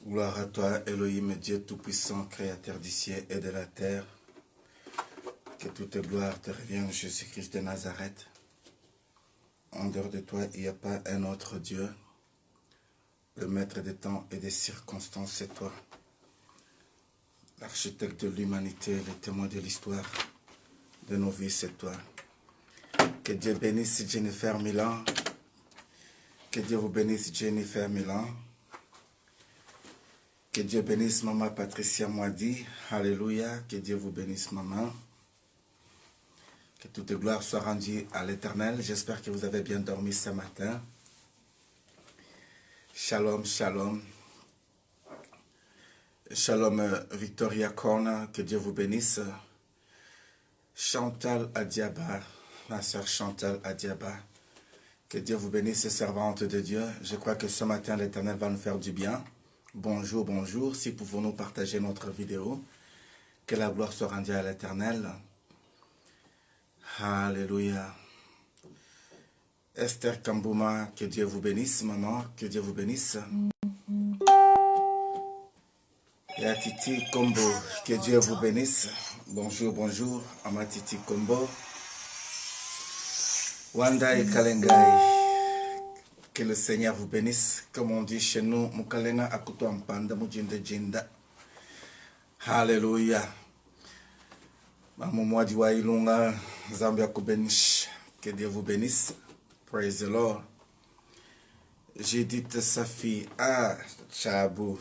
Gloire à toi, Elohim, Dieu Tout-Puissant, Créateur du ciel et de la terre. Que toute gloire te revienne, Jésus-Christ de Nazareth. En dehors de toi, il n'y a pas un autre Dieu. Le maître des temps et des circonstances, c'est toi. L'architecte de l'humanité, le témoin de l'histoire de nos vies, c'est toi. Que Dieu bénisse Jennifer Milan. Que Dieu vous bénisse Jennifer Milan. Que Dieu bénisse Maman Patricia Moidi. Alléluia. Que Dieu vous bénisse Maman. Que toute gloire soit rendue à l'Éternel. J'espère que vous avez bien dormi ce matin. Shalom, shalom. Shalom Victoria Kona, que Dieu vous bénisse. Chantal Adiaba, ma soeur Chantal Adiaba. Que Dieu vous bénisse, servante de Dieu. Je crois que ce matin, l'Éternel va nous faire du bien. Bonjour, bonjour. Si pouvons-nous partager notre vidéo. Que la gloire soit rendue à l'Éternel. Alléluia. Esther Kambouma, que Dieu vous bénisse, maman. Que Dieu vous bénisse. Et à Titi Kombo, que Dieu vous bénisse. Bonjour, bonjour. Ama Titi Kombo. Wanda et Kalengai. Que le Seigneur vous bénisse. Comme on dit chez nous, Mukalena Akuto Ampanda Mujinda Jinda. Alléluia. Maman Diwa Ilunga, Zambia Kubenish. Que Dieu vous bénisse. Praise the Lord. Judith Safi. Ah, Chabou.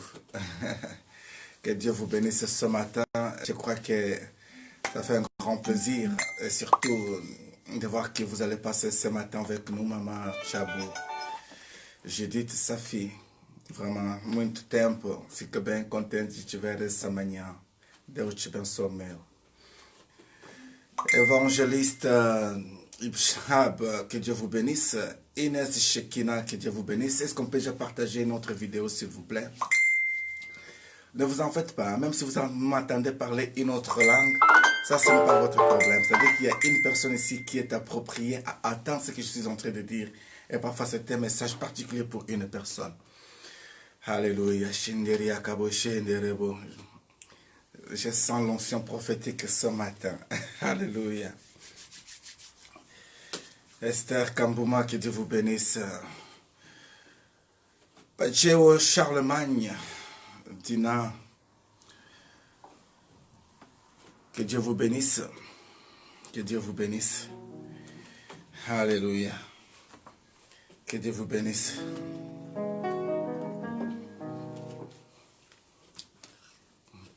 Que Dieu vous bénisse ce matin. Je crois que ça fait un grand plaisir. Et surtout de voir que vous allez passer ce matin avec nous, Maman Chabou. Judith Safi. Vraiment, muito tempo. Fico bem contente de te ver essa manhã. Deus te abençoe, meu. Évangéliste Ibshab, que Dieu vous bénisse. Inès Shekina, que Dieu vous bénisse. Est-ce qu'on peut déjà partager notre vidéo, s'il vous plaît? Ne vous en faites pas. Même si vous m'entendez parler une autre langue, ça, ce n'est pas votre problème. C'est-à-dire qu'il y a une personne ici qui est appropriée à entendre ce que je suis en train de dire. Et parfois, c'est un message particulier pour une personne. Alléluia. Je sens l'onction prophétique ce matin. Alléluia. Esther Kambouma, que Dieu vous bénisse. Pacheo Charlemagne, Dina, que Dieu vous bénisse. Que Dieu vous bénisse. Alléluia. Que Dieu vous bénisse.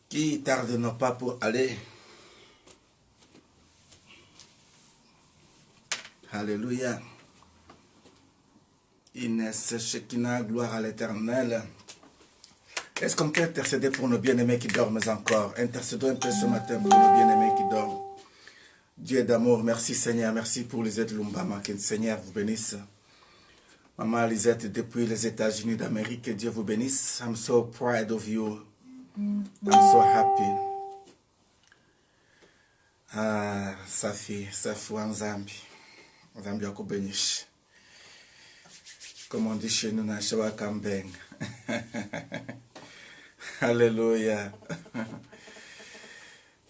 Qui tarde non pas pour aller. Alléluia. Inès Shekina, gloire à l'Éternel. Est-ce qu'on peut intercéder pour nos bien-aimés qui dorment encore? Intercédons un peu ce matin pour nos bien-aimés qui dorment. Dieu d'amour, merci Seigneur, merci pour Lisette Lumbama, que le Seigneur vous bénisse. Maman Lisette depuis les États-Unis d'Amérique, que Dieu vous bénisse. I'm so proud of you. I'm so happy. Ah, Safi Wanzambi. Wanzambi Akubenish. Comme on dit chez nous, Nashawa Kambeng. Alléluia.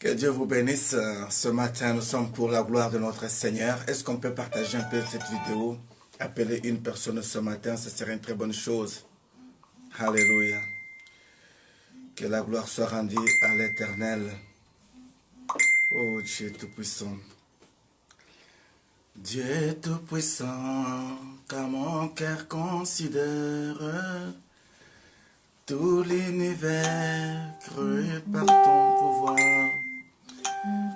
Que Dieu vous bénisse. Ce matin, nous sommes pour la gloire de notre Seigneur. Est-ce qu'on peut partager un peu cette vidéo? Appeler une personne ce matin, ce serait une très bonne chose. Alléluia. Que la gloire soit rendue à l'Éternel. Oh Dieu Tout-Puissant. Dieu Tout-Puissant, quand mon cœur considère tout l'univers cru par ton pouvoir.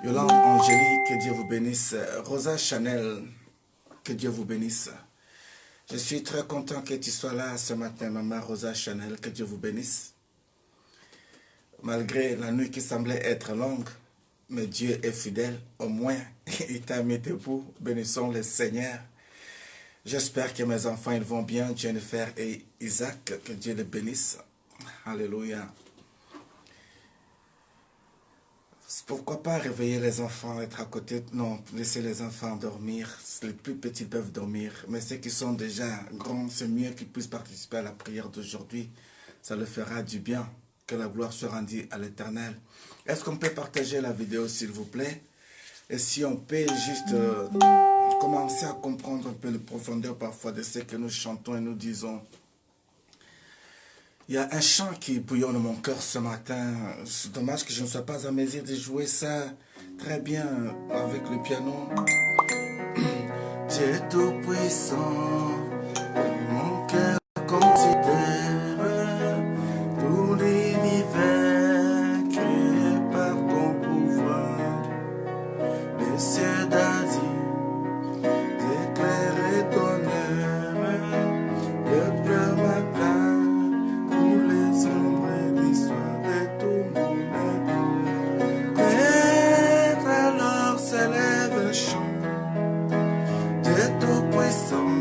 Yolande Angélique, que Dieu vous bénisse. Rosa Chanel, que Dieu vous bénisse. Je suis très content que tu sois là ce matin, Maman Rosa Chanel, que Dieu vous bénisse. Malgré la nuit qui semblait être longue, mais Dieu est fidèle, au moins il t'a mis debout. Bénissons le Seigneur. J'espère que mes enfants ils vont bien, Jennifer et Isaac, que Dieu les bénisse. Alléluia. Pourquoi pas réveiller les enfants, être à côté? Non, laisser les enfants dormir. Les plus petits peuvent dormir, mais ceux qui sont déjà grands, c'est mieux qu'ils puissent participer à la prière d'aujourd'hui. ça le fera du bien. Que la gloire soit rendue à l'Éternel. Est-ce qu'on peut partager la vidéo, s'il vous plaît? Et si on peut juste commencer à comprendre un peu de profondeur parfois de ce que nous chantons et nous disons. Il y a un chant qui bouillonne dans mon cœur ce matin. C'est dommage que je ne sois pas en mesure de jouer ça très bien avec le piano. Dieu tout-puissant, mon cœur considère tout l'univers créé par ton pouvoir. Les cieux d'Asie d'éclairer ton œuvre, le bleu matin pour les ombres d'histoire de tout monde. Peut-être alors s'élève le chant, Dieu tout-puissant,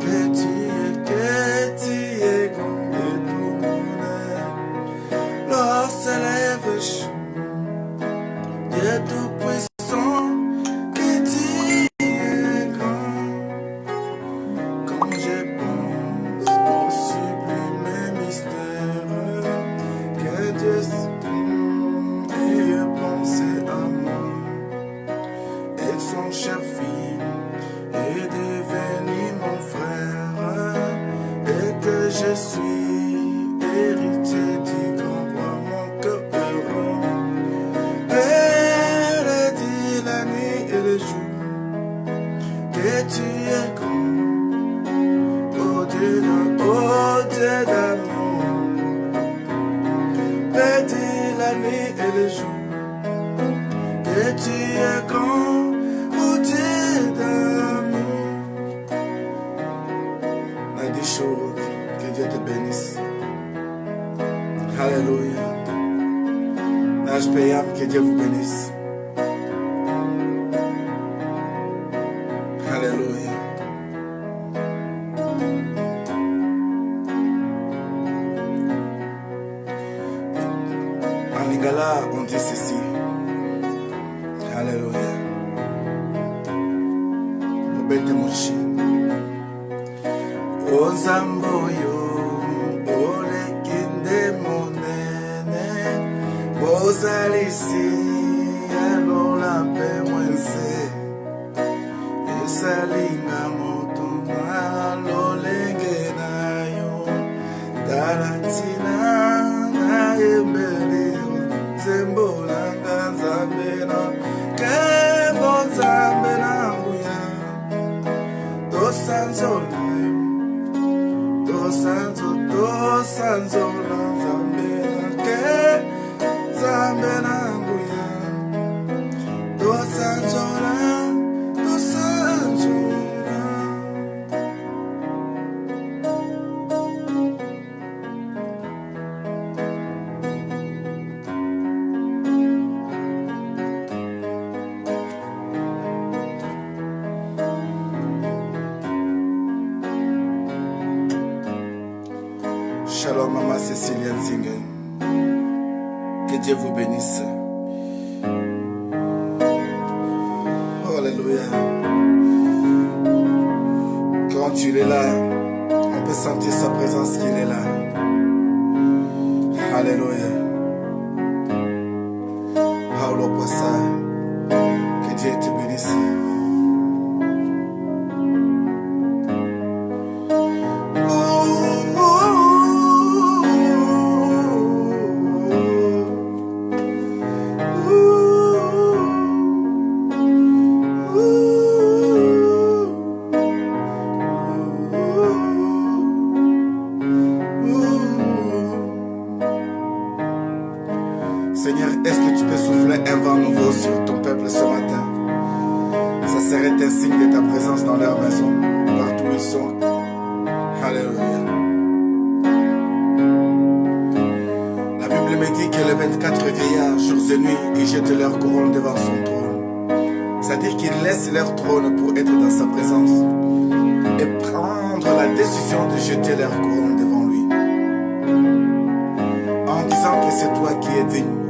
que tu es grand de tout monde. Alors s'élève le chant, Dieu tout-puissant, que tu es grand. Quand je pense au sublime mystère que Dieu ait pensé à moi, et son cher fils est devenu mon frère, et que je suis héritier du grand roi, mon cœur heureux. Elle dit la nuit et le jour que tu es grand, oh Dieu d'amour. Elle dit la nuit et le jour que tu es grand, oh Dieu d'amour. Nadi Show, que Dieu te bénisse. Alléluia. Nage Payam, que Dieu vous bénisse. Alléluia. En lingala, on dit ceci. Alléluia. Obete Moshi. Ozamboyo, olekinde monene. Bozalisi, alola pe mwense. Esalinga motuma, lolenge na yo. Dalatina, na embele, zembola ngazambena. Kebo zambena nguya. Dosanzola, dosanzola zambena. Ke zambena nguya. Dosanzola, dosanzola. Shalom, Maman Cécilia Nzingue. Que Dieu vous bénisse. Oh, alléluia. Quand tu es là, on peut sentir sa présence qu'il est là. Alléluia. Paulo Possa. Que Dieu te bénisse. Seigneur, est-ce que tu peux souffler un vent nouveau sur ton peuple ce matin? Ça serait un signe de ta présence dans leur maison, partout où ils sont. Alléluia. La Bible me dit que les 24 vieillards, jours et nuits, ils jettent leur couronne devant son trône. C'est-à-dire qu'ils laissent leur trône pour être dans sa présence et prendre la décision de jeter leur couronne devant lui. En disant que c'est toi qui es digne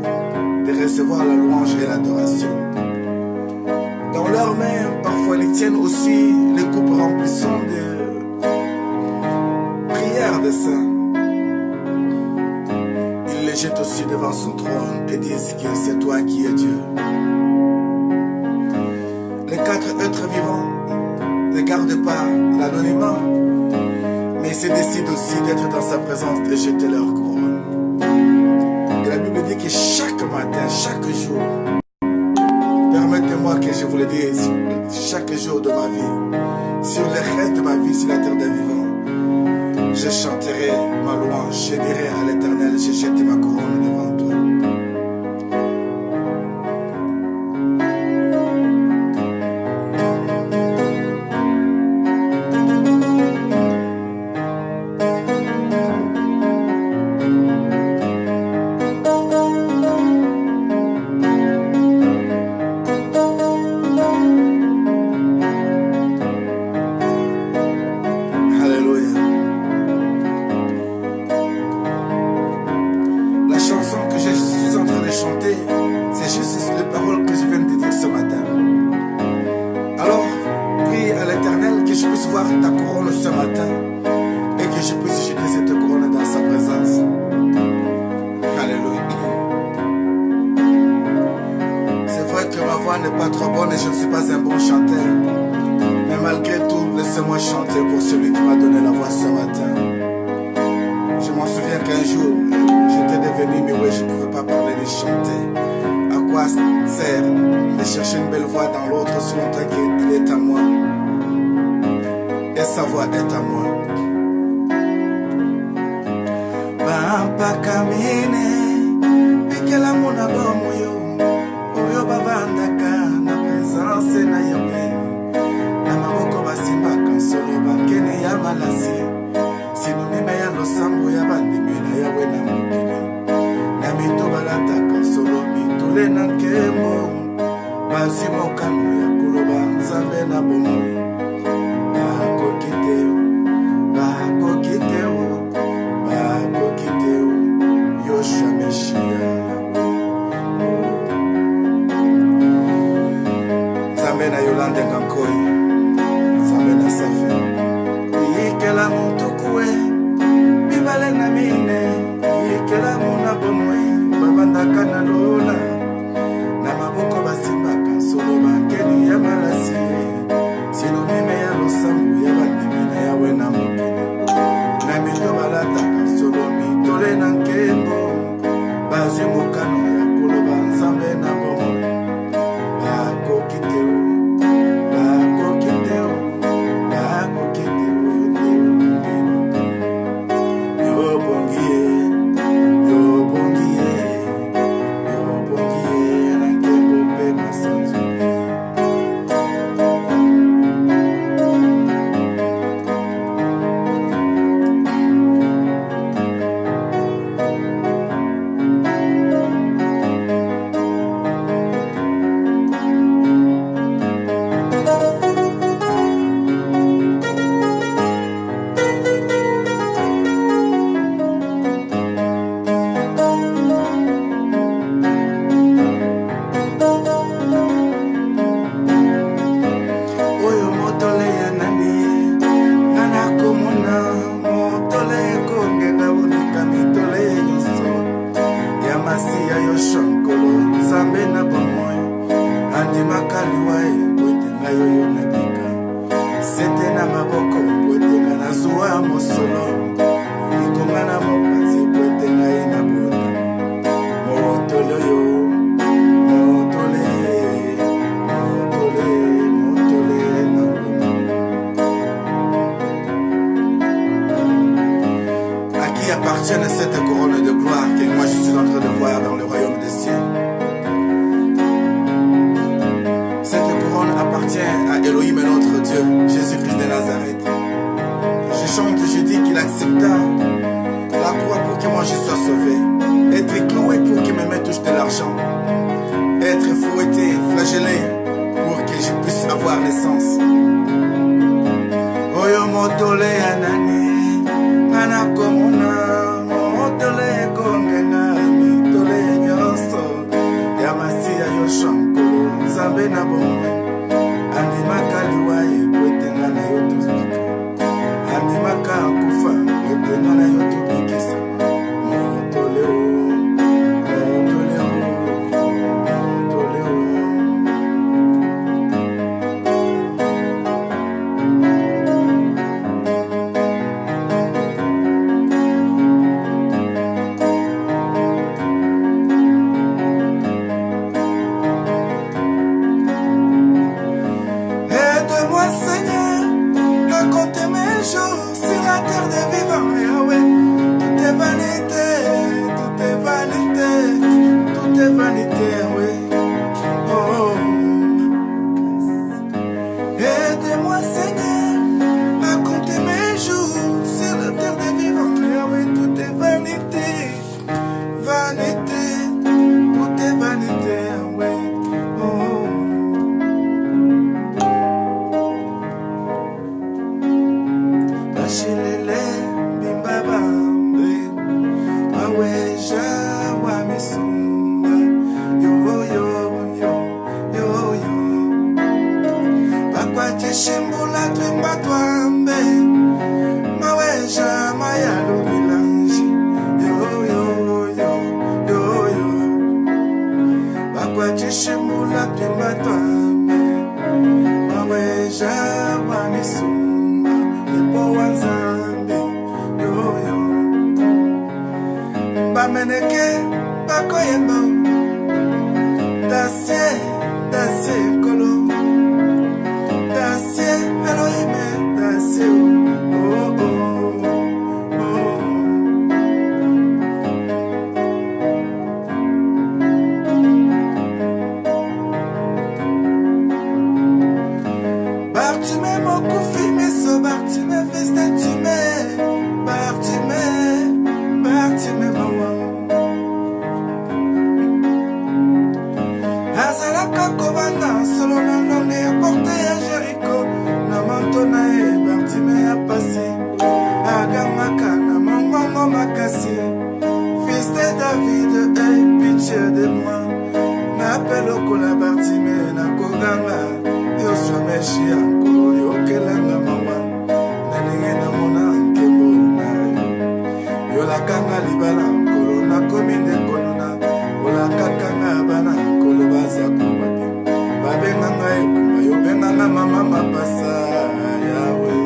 de recevoir la louange et l'adoration. Dans leurs mains, parfois, ils tiennent aussi les coupes remplissant de prières de saints. se jettent aussi devant son trône et disent que c'est toi qui es Dieu. Les 4 êtres vivants ne gardent pas l'anonymat, mais ils se décident aussi d'être dans sa présence et jeter leur couronne. Et la Bible dit que chaque matin, chaque jour, permettez-moi que je vous le dise, chaque jour de ma vie, sur le reste de ma vie, sur la terre des vivants, je chanterai ma louange, je dirai à l'Éternel, j'ai jeté ma couronne devant toi. Andimaka kufa, wetenga na yotu bikisa, motole o. terre des vivants, Yahweh. Tout est vanité, tout est vanité, tout est vanité, Yahweh. Oh, oh. Aidez-moi, Seigneur, à compter mes jours sur la terre des vivants, Yahweh. Tout est vanité, vanité, tout est vanité, Yahweh. Oh, oh. Bachilele, bimbabambe, maweja, wamisumba, yo, yo, yo, yo, yo. Bakwache shimbula twimba twambe, maweja, mayalo bilanji, yo, yo, yo, yo, yo. Bakwache shimbula twimba twambe, maweja, wamisumba, wanzambi yo yo bameneke bakoyemba dase kolo dase Elohime dase oh oh oh Bartime mokufi meso Bartime Bartime, Bartime, maman. Azalaka kovana, solo na nonge ya porte ya Jericho. Na mantona e Bartime ya pasi. Agamaka na mongongo makasi. Fils de David, aie pitié de moi. N'appelle au kola Bartime na koganga. Yo so meshi ankolo yo kelanga maman. La kanga libala kolo na komine kolona ola kakanga bana kolo baza kubapi babenga ngai kuma yo benga na mama mapasa Yahweh.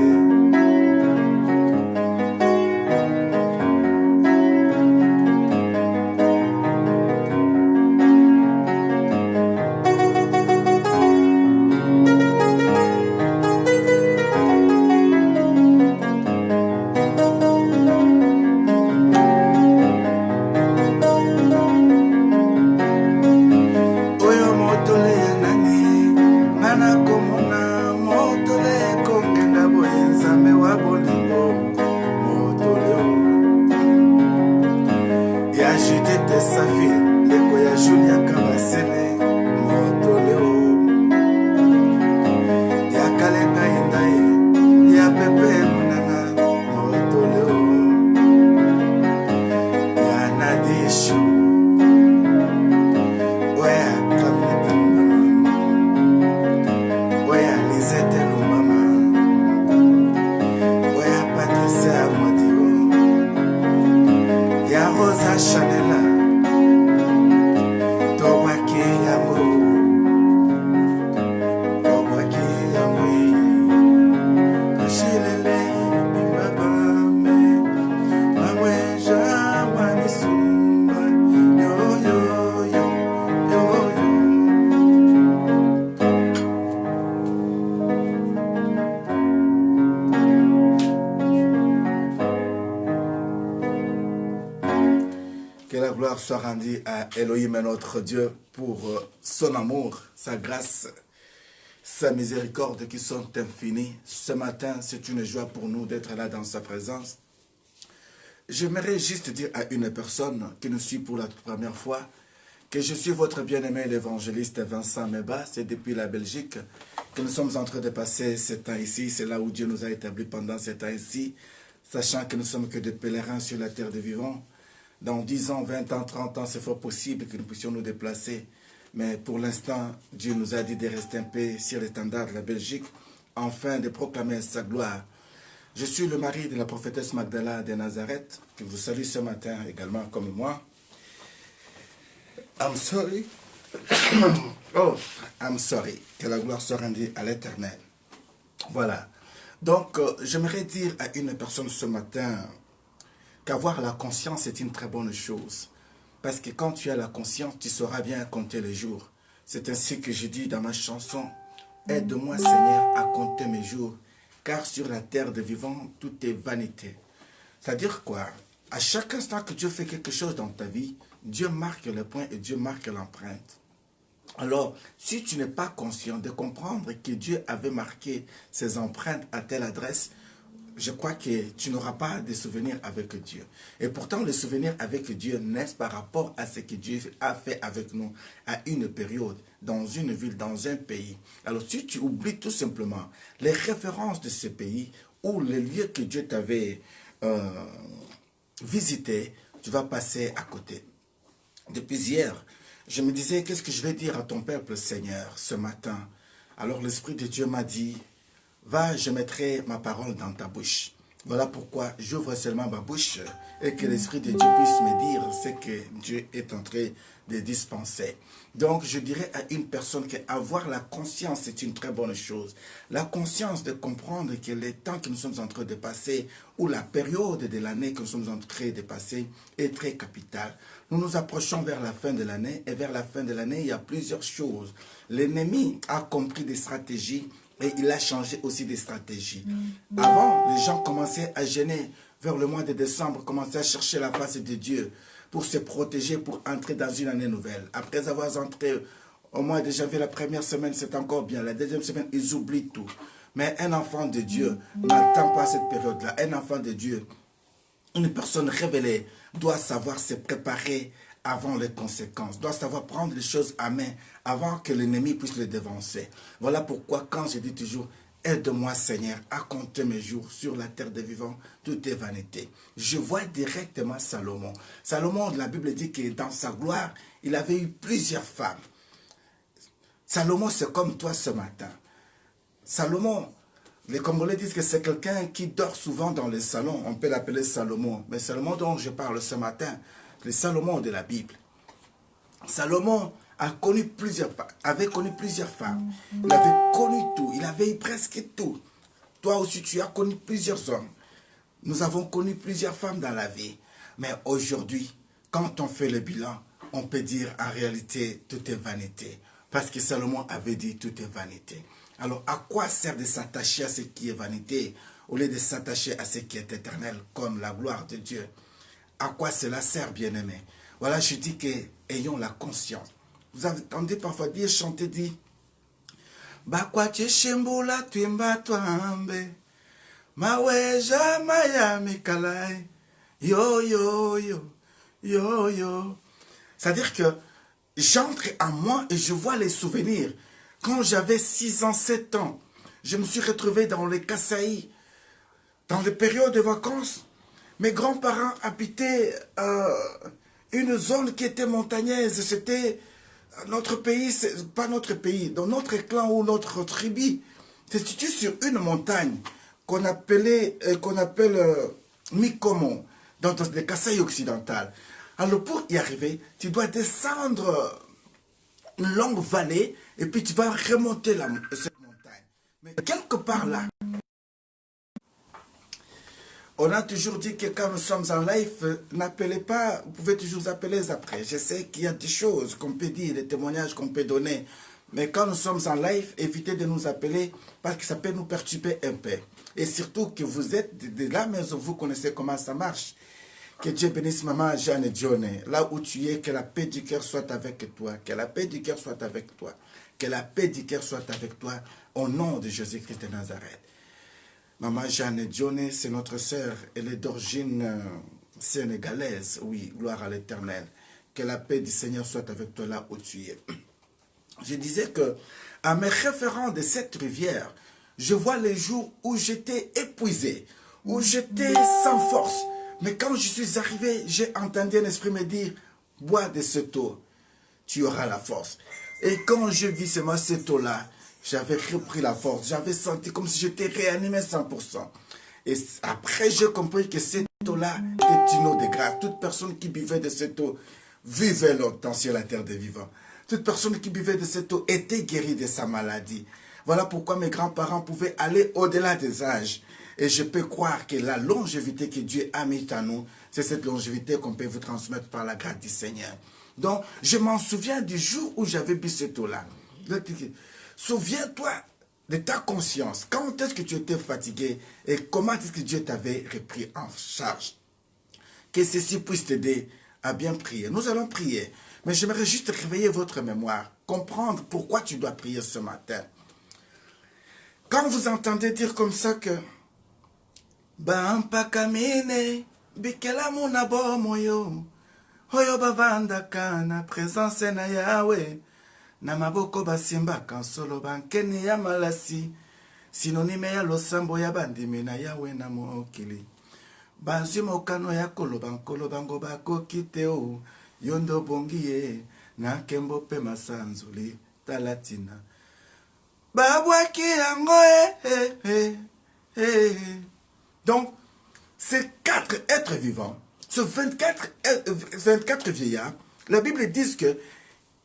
Soit rendu à Elohim notre Dieu pour son amour, sa grâce, sa miséricorde qui sont infinies. Ce matin, c'est une joie pour nous d'être là dans sa présence. J'aimerais juste dire à une personne qui nous suit pour la première fois que je suis votre bien-aimé l'évangéliste Vincent Meba. C'est depuis la Belgique que nous sommes en train de passer ce temps ici. C'est là où Dieu nous a établis pendant ce temps ici, sachant que nous sommes que des pèlerins sur la terre des vivants. Dans 10 ans, 20 ans, 30 ans, c'est fort possible que nous puissions nous déplacer. Mais pour l'instant, Dieu nous a dit de rester un peu sur l'étendard de la Belgique, afin de proclamer sa gloire. Je suis le mari de la prophétesse Magdala de Nazareth, qui vous salue ce matin également comme moi. I'm sorry. Oh, I'm sorry. Que la gloire soit rendue à l'Éternel. Voilà. Donc, j'aimerais dire à une personne ce matin qu'avoir la conscience est une très bonne chose. Parce que quand tu as la conscience, tu sauras bien compter les jours. C'est ainsi que je dis dans ma chanson, aide-moi Seigneur à compter mes jours car sur la terre des vivants, tout est vanité. C'est-à-dire quoi? À chaque instant que Dieu fait quelque chose dans ta vie, Dieu marque le point et Dieu marque l'empreinte. Alors, si tu n'es pas conscient de comprendre que Dieu avait marqué ses empreintes à telle adresse, je crois que tu n'auras pas de souvenirs avec Dieu. Et pourtant, le souvenir avec Dieu naît par rapport à ce que Dieu a fait avec nous à une période, dans une ville, dans un pays. Alors, si tu oublies tout simplement les références de ce pays ou les lieux que Dieu t'avait visités, tu vas passer à côté. Depuis hier, je me disais, qu'est-ce que je vais dire à ton peuple, Seigneur, ce matin? Alors l'Esprit de Dieu m'a dit, va, je mettrai ma parole dans ta bouche. Voilà pourquoi j'ouvre seulement ma bouche et que l'Esprit de Dieu puisse me dire ce que Dieu est en train de dispenser. Donc je dirais à une personne qu'avoir la conscience, c'est une très bonne chose. La conscience de comprendre que les temps que nous sommes en train de passer ou la période de l'année que nous sommes en train de passer est très capitale. Nous nous approchons vers la fin de l'année et vers la fin de l'année, il y a plusieurs choses. L'ennemi a compris des stratégies et il a changé aussi des stratégies. Avant, les gens commençaient à gêner vers le mois de décembre, commençaient à chercher la face de Dieu pour se protéger, pour entrer dans une année nouvelle. Après avoir entré au mois de janvier, la première semaine, c'est encore bien. La deuxième semaine, ils oublient tout. Mais un enfant de Dieu n'attend pas cette période-là. Un enfant de Dieu, une personne révélée, doit savoir se préparer avant les conséquences, doit savoir prendre les choses à main avant que l'ennemi puisse le dévancer. Voilà pourquoi quand je dis toujours, aide-moi Seigneur à compter mes jours sur la terre des vivants, tout est vanité. Je vois directement Salomon. Salomon, la Bible dit que dans sa gloire, il avait eu plusieurs femmes. Salomon, c'est comme toi ce matin. Salomon, les Congolais disent que c'est quelqu'un qui dort souvent dans les salons. On peut l'appeler Salomon. Mais Salomon dont je parle ce matin, le Salomon de la Bible. Salomon avait connu plusieurs femmes. Il avait connu tout. Il avait eu presque tout. Toi aussi, tu as connu plusieurs hommes. Nous avons connu plusieurs femmes dans la vie. Mais aujourd'hui, quand on fait le bilan, on peut dire en réalité, tout est vanité. Parce que Salomon avait dit, tout est vanité. Alors, à quoi sert de s'attacher à ce qui est vanité, au lieu de s'attacher à ce qui est éternel, comme la gloire de Dieu? À quoi cela sert, bien-aimé? Voilà, je dis que ayons la conscience. Vous avez entendu parfois dire, chanter, dire, Bakwa cheshembola twimba twambe, maweja maya mikalai, yo yo yo, yo yo. C'est-à-dire que j'entre en moi et je vois les souvenirs. Quand j'avais 6 ans, 7 ans, je me suis retrouvé dans les Kasaï, dans les périodes de vacances. Mes grands-parents habitaient une zone qui était montagneuse. C'était notre pays, pas notre pays, dans notre clan ou notre tribu. C'est situé sur une montagne qu'on appelle Mikomo, dans les Kasaï occidentales. Alors pour y arriver, tu dois descendre une longue vallée et puis tu vas remonter cette montagne. Mais quelque part là, on a toujours dit que quand nous sommes en live, n'appelez pas, vous pouvez toujours appeler après. Je sais qu'il y a des choses qu'on peut dire, des témoignages qu'on peut donner. Mais quand nous sommes en live, évitez de nous appeler parce que ça peut nous perturber un peu. Et surtout que vous êtes de la maison, vous connaissez comment ça marche. Que Dieu bénisse maman Jeanne et John. Là où tu es, que la paix du cœur soit avec toi. Que la paix du cœur soit avec toi. Que la paix du cœur soit avec toi. Au nom de Jésus-Christ de Nazareth. Maman Jeanne et John, c'est notre sœur. Elle est d'origine sénégalaise. Oui, gloire à l'Éternel. Que la paix du Seigneur soit avec toi là où tu es. Je disais que, en me référant de cette rivière, je vois les jours où j'étais épuisé, où j'étais sans force. Mais quand je suis arrivé, j'ai entendu un esprit me dire, bois de cette eau, tu auras la force. Et quand je vis cette eau-là, j'avais repris la force. J'avais senti comme si j'étais réanimé 100%. Et après, j'ai compris que cette eau-là est une eau de grâce. Toute personne qui buvait de cette eau vivait longtemps sur la terre des vivants. Toute personne qui buvait de cette eau était guérie de sa maladie. Voilà pourquoi mes grands-parents pouvaient aller au-delà des âges. Et je peux croire que la longévité que Dieu a mise en nous, c'est cette longévité qu'on peut vous transmettre par la grâce du Seigneur. Donc, je m'en souviens du jour où j'avais bu cette eau-là. Souviens-toi, de ta conscience. Quand est-ce que tu étais fatigué et comment est-ce que Dieu t'avait repris en charge? Que ceci puisse t'aider à bien prier. Nous allons prier, mais j'aimerais juste réveiller votre mémoire, comprendre pourquoi tu dois prier ce matin. Quand vous entendez dire comme ça que Bampa kamine, bikela munabo moyo, hoyo bavanda kana, présence na Yahweh, na maboko basimba kansolo bankeni ya malasi, synonyme ya losambo ya bandimi na Yahweh na mokili. Banzi mokano ya koloba nkolo bango bakoki te o, yondo bongiye, na kembo pe masanzuli, talatina. Babwaki yango Donc, ces 4 êtres vivants, ce 24 vieillards, la Bible dit que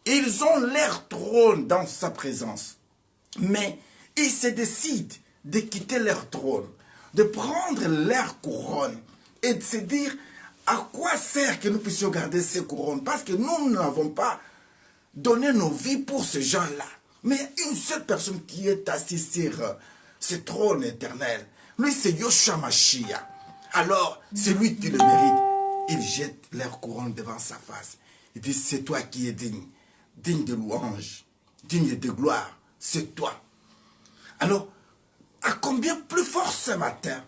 ils ont leur trône dans sa présence. Mais ils se décident de quitter leur trône, de prendre leur couronne et de se dire à quoi sert que nous puissions garder ces couronnes. Parce que nous n'avons pas donné nos vies pour ces gens-là. Mais une seule personne qui est assise sur ce trône éternel, lui c'est Yoshua Mashiach. Alors, c'est lui qui le mérite. Il jette leur couronne devant sa face. Il dit, c'est toi qui es digne. Digne de louange, digne de gloire. C'est toi. Alors, à combien plus fort ce matin,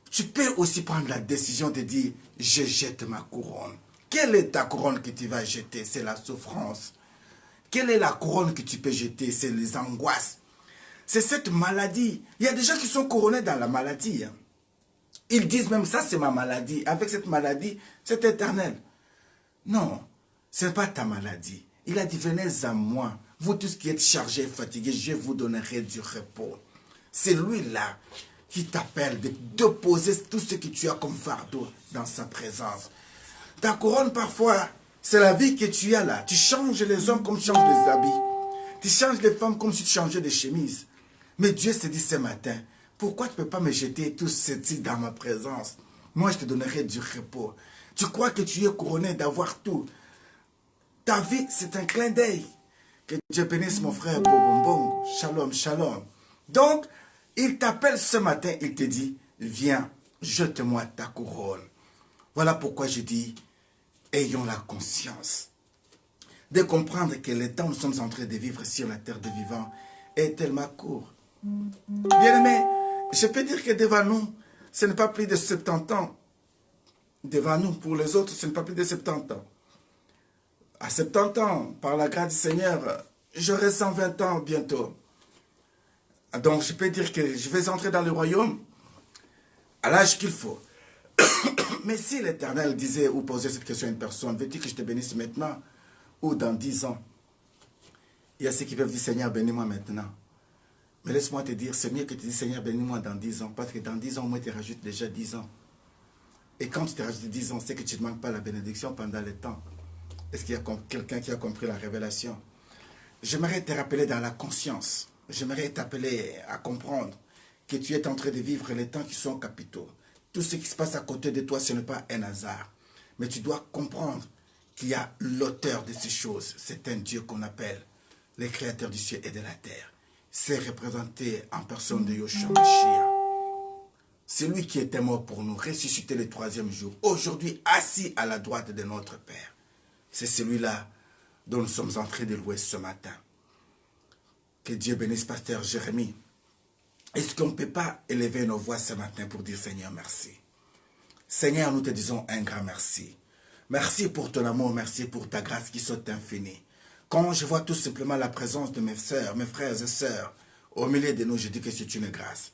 tu peux aussi prendre la décision de dire, je jette ma couronne. Quelle est ta couronne que tu vas jeter? C'est la souffrance. Quelle est la couronne que tu peux jeter? C'est les angoisses. C'est cette maladie. Il y a des gens qui sont couronnés dans la maladie. Hein. Ils disent même ça, c'est ma maladie. Avec cette maladie, c'est éternel. Non, ce n'est pas ta maladie. Il a dit, venez à moi. Vous tous qui êtes chargés et fatigués, je vous donnerai du repos. C'est lui-là qui t'appelle de déposer tout ce que tu as comme fardeau dans sa présence. Ta couronne, parfois, c'est la vie que tu as là. Tu changes les hommes comme tu changes les habits. Tu changes les femmes comme si tu changeais de chemise. Mais Dieu se dit ce matin, pourquoi tu ne peux pas me jeter tout ceci dans ma présence? Moi, je te donnerai du repos. Tu crois que tu es couronné d'avoir tout. Ta vie, c'est un clin d'œil. Que Dieu bénisse mon frère Bobombong. Shalom, shalom. Donc, il t'appelle ce matin, il te dit, viens, jette-moi ta couronne. Voilà pourquoi je dis, ayons la conscience de comprendre que le temps où nous sommes en train de vivre sur la terre des vivants est tellement court. Bien-aimé, je peux dire que devant nous, ce n'est pas plus de 70 ans. Devant nous, pour les autres, ce n'est pas plus de 70 ans. À 70 ans, par la grâce du Seigneur, j'aurai 120 ans bientôt. Donc, je peux dire que je vais entrer dans le royaume à l'âge qu'il faut. Mais si l'Éternel disait ou posait cette question à une personne, veux-tu que je te bénisse maintenant ou dans 10 ans? Il y a ceux qui peuvent dire, Seigneur, bénis-moi maintenant. Mais laisse-moi te dire, c'est mieux que tu dis, Seigneur, bénis-moi dans 10 ans. Parce que dans 10 ans, moi, tu rajoutes déjà 10 ans. Et quand tu te rajoutes 10 ans, c'est que tu ne manques pas la bénédiction pendant le temps. Est-ce qu'il y a quelqu'un qui a compris la révélation? J'aimerais te rappeler dans la conscience. J'aimerais t'appeler à comprendre que tu es en train de vivre les temps qui sont capitaux. Tout ce qui se passe à côté de toi, ce n'est pas un hasard. Mais tu dois comprendre qu'il y a l'auteur de ces choses. C'est un Dieu qu'on appelle le créateur du ciel et de la terre. C'est représenté en personne de Yoshua Mashiach. C'est lui qui était mort pour nous, ressuscité le 3e jour. Aujourd'hui, assis à la droite de notre Père. C'est celui-là dont nous sommes en train de louer ce matin. Que Dieu bénisse Pasteur Jérémie. Est-ce qu'on ne peut pas élever nos voix ce matin pour dire Seigneur merci? Seigneur, nous te disons un grand merci. Merci pour ton amour, merci pour ta grâce qui soit infinie. Quand je vois tout simplement la présence de mes sœurs, mes frères et sœurs, au milieu de nous, je dis que c'est une grâce.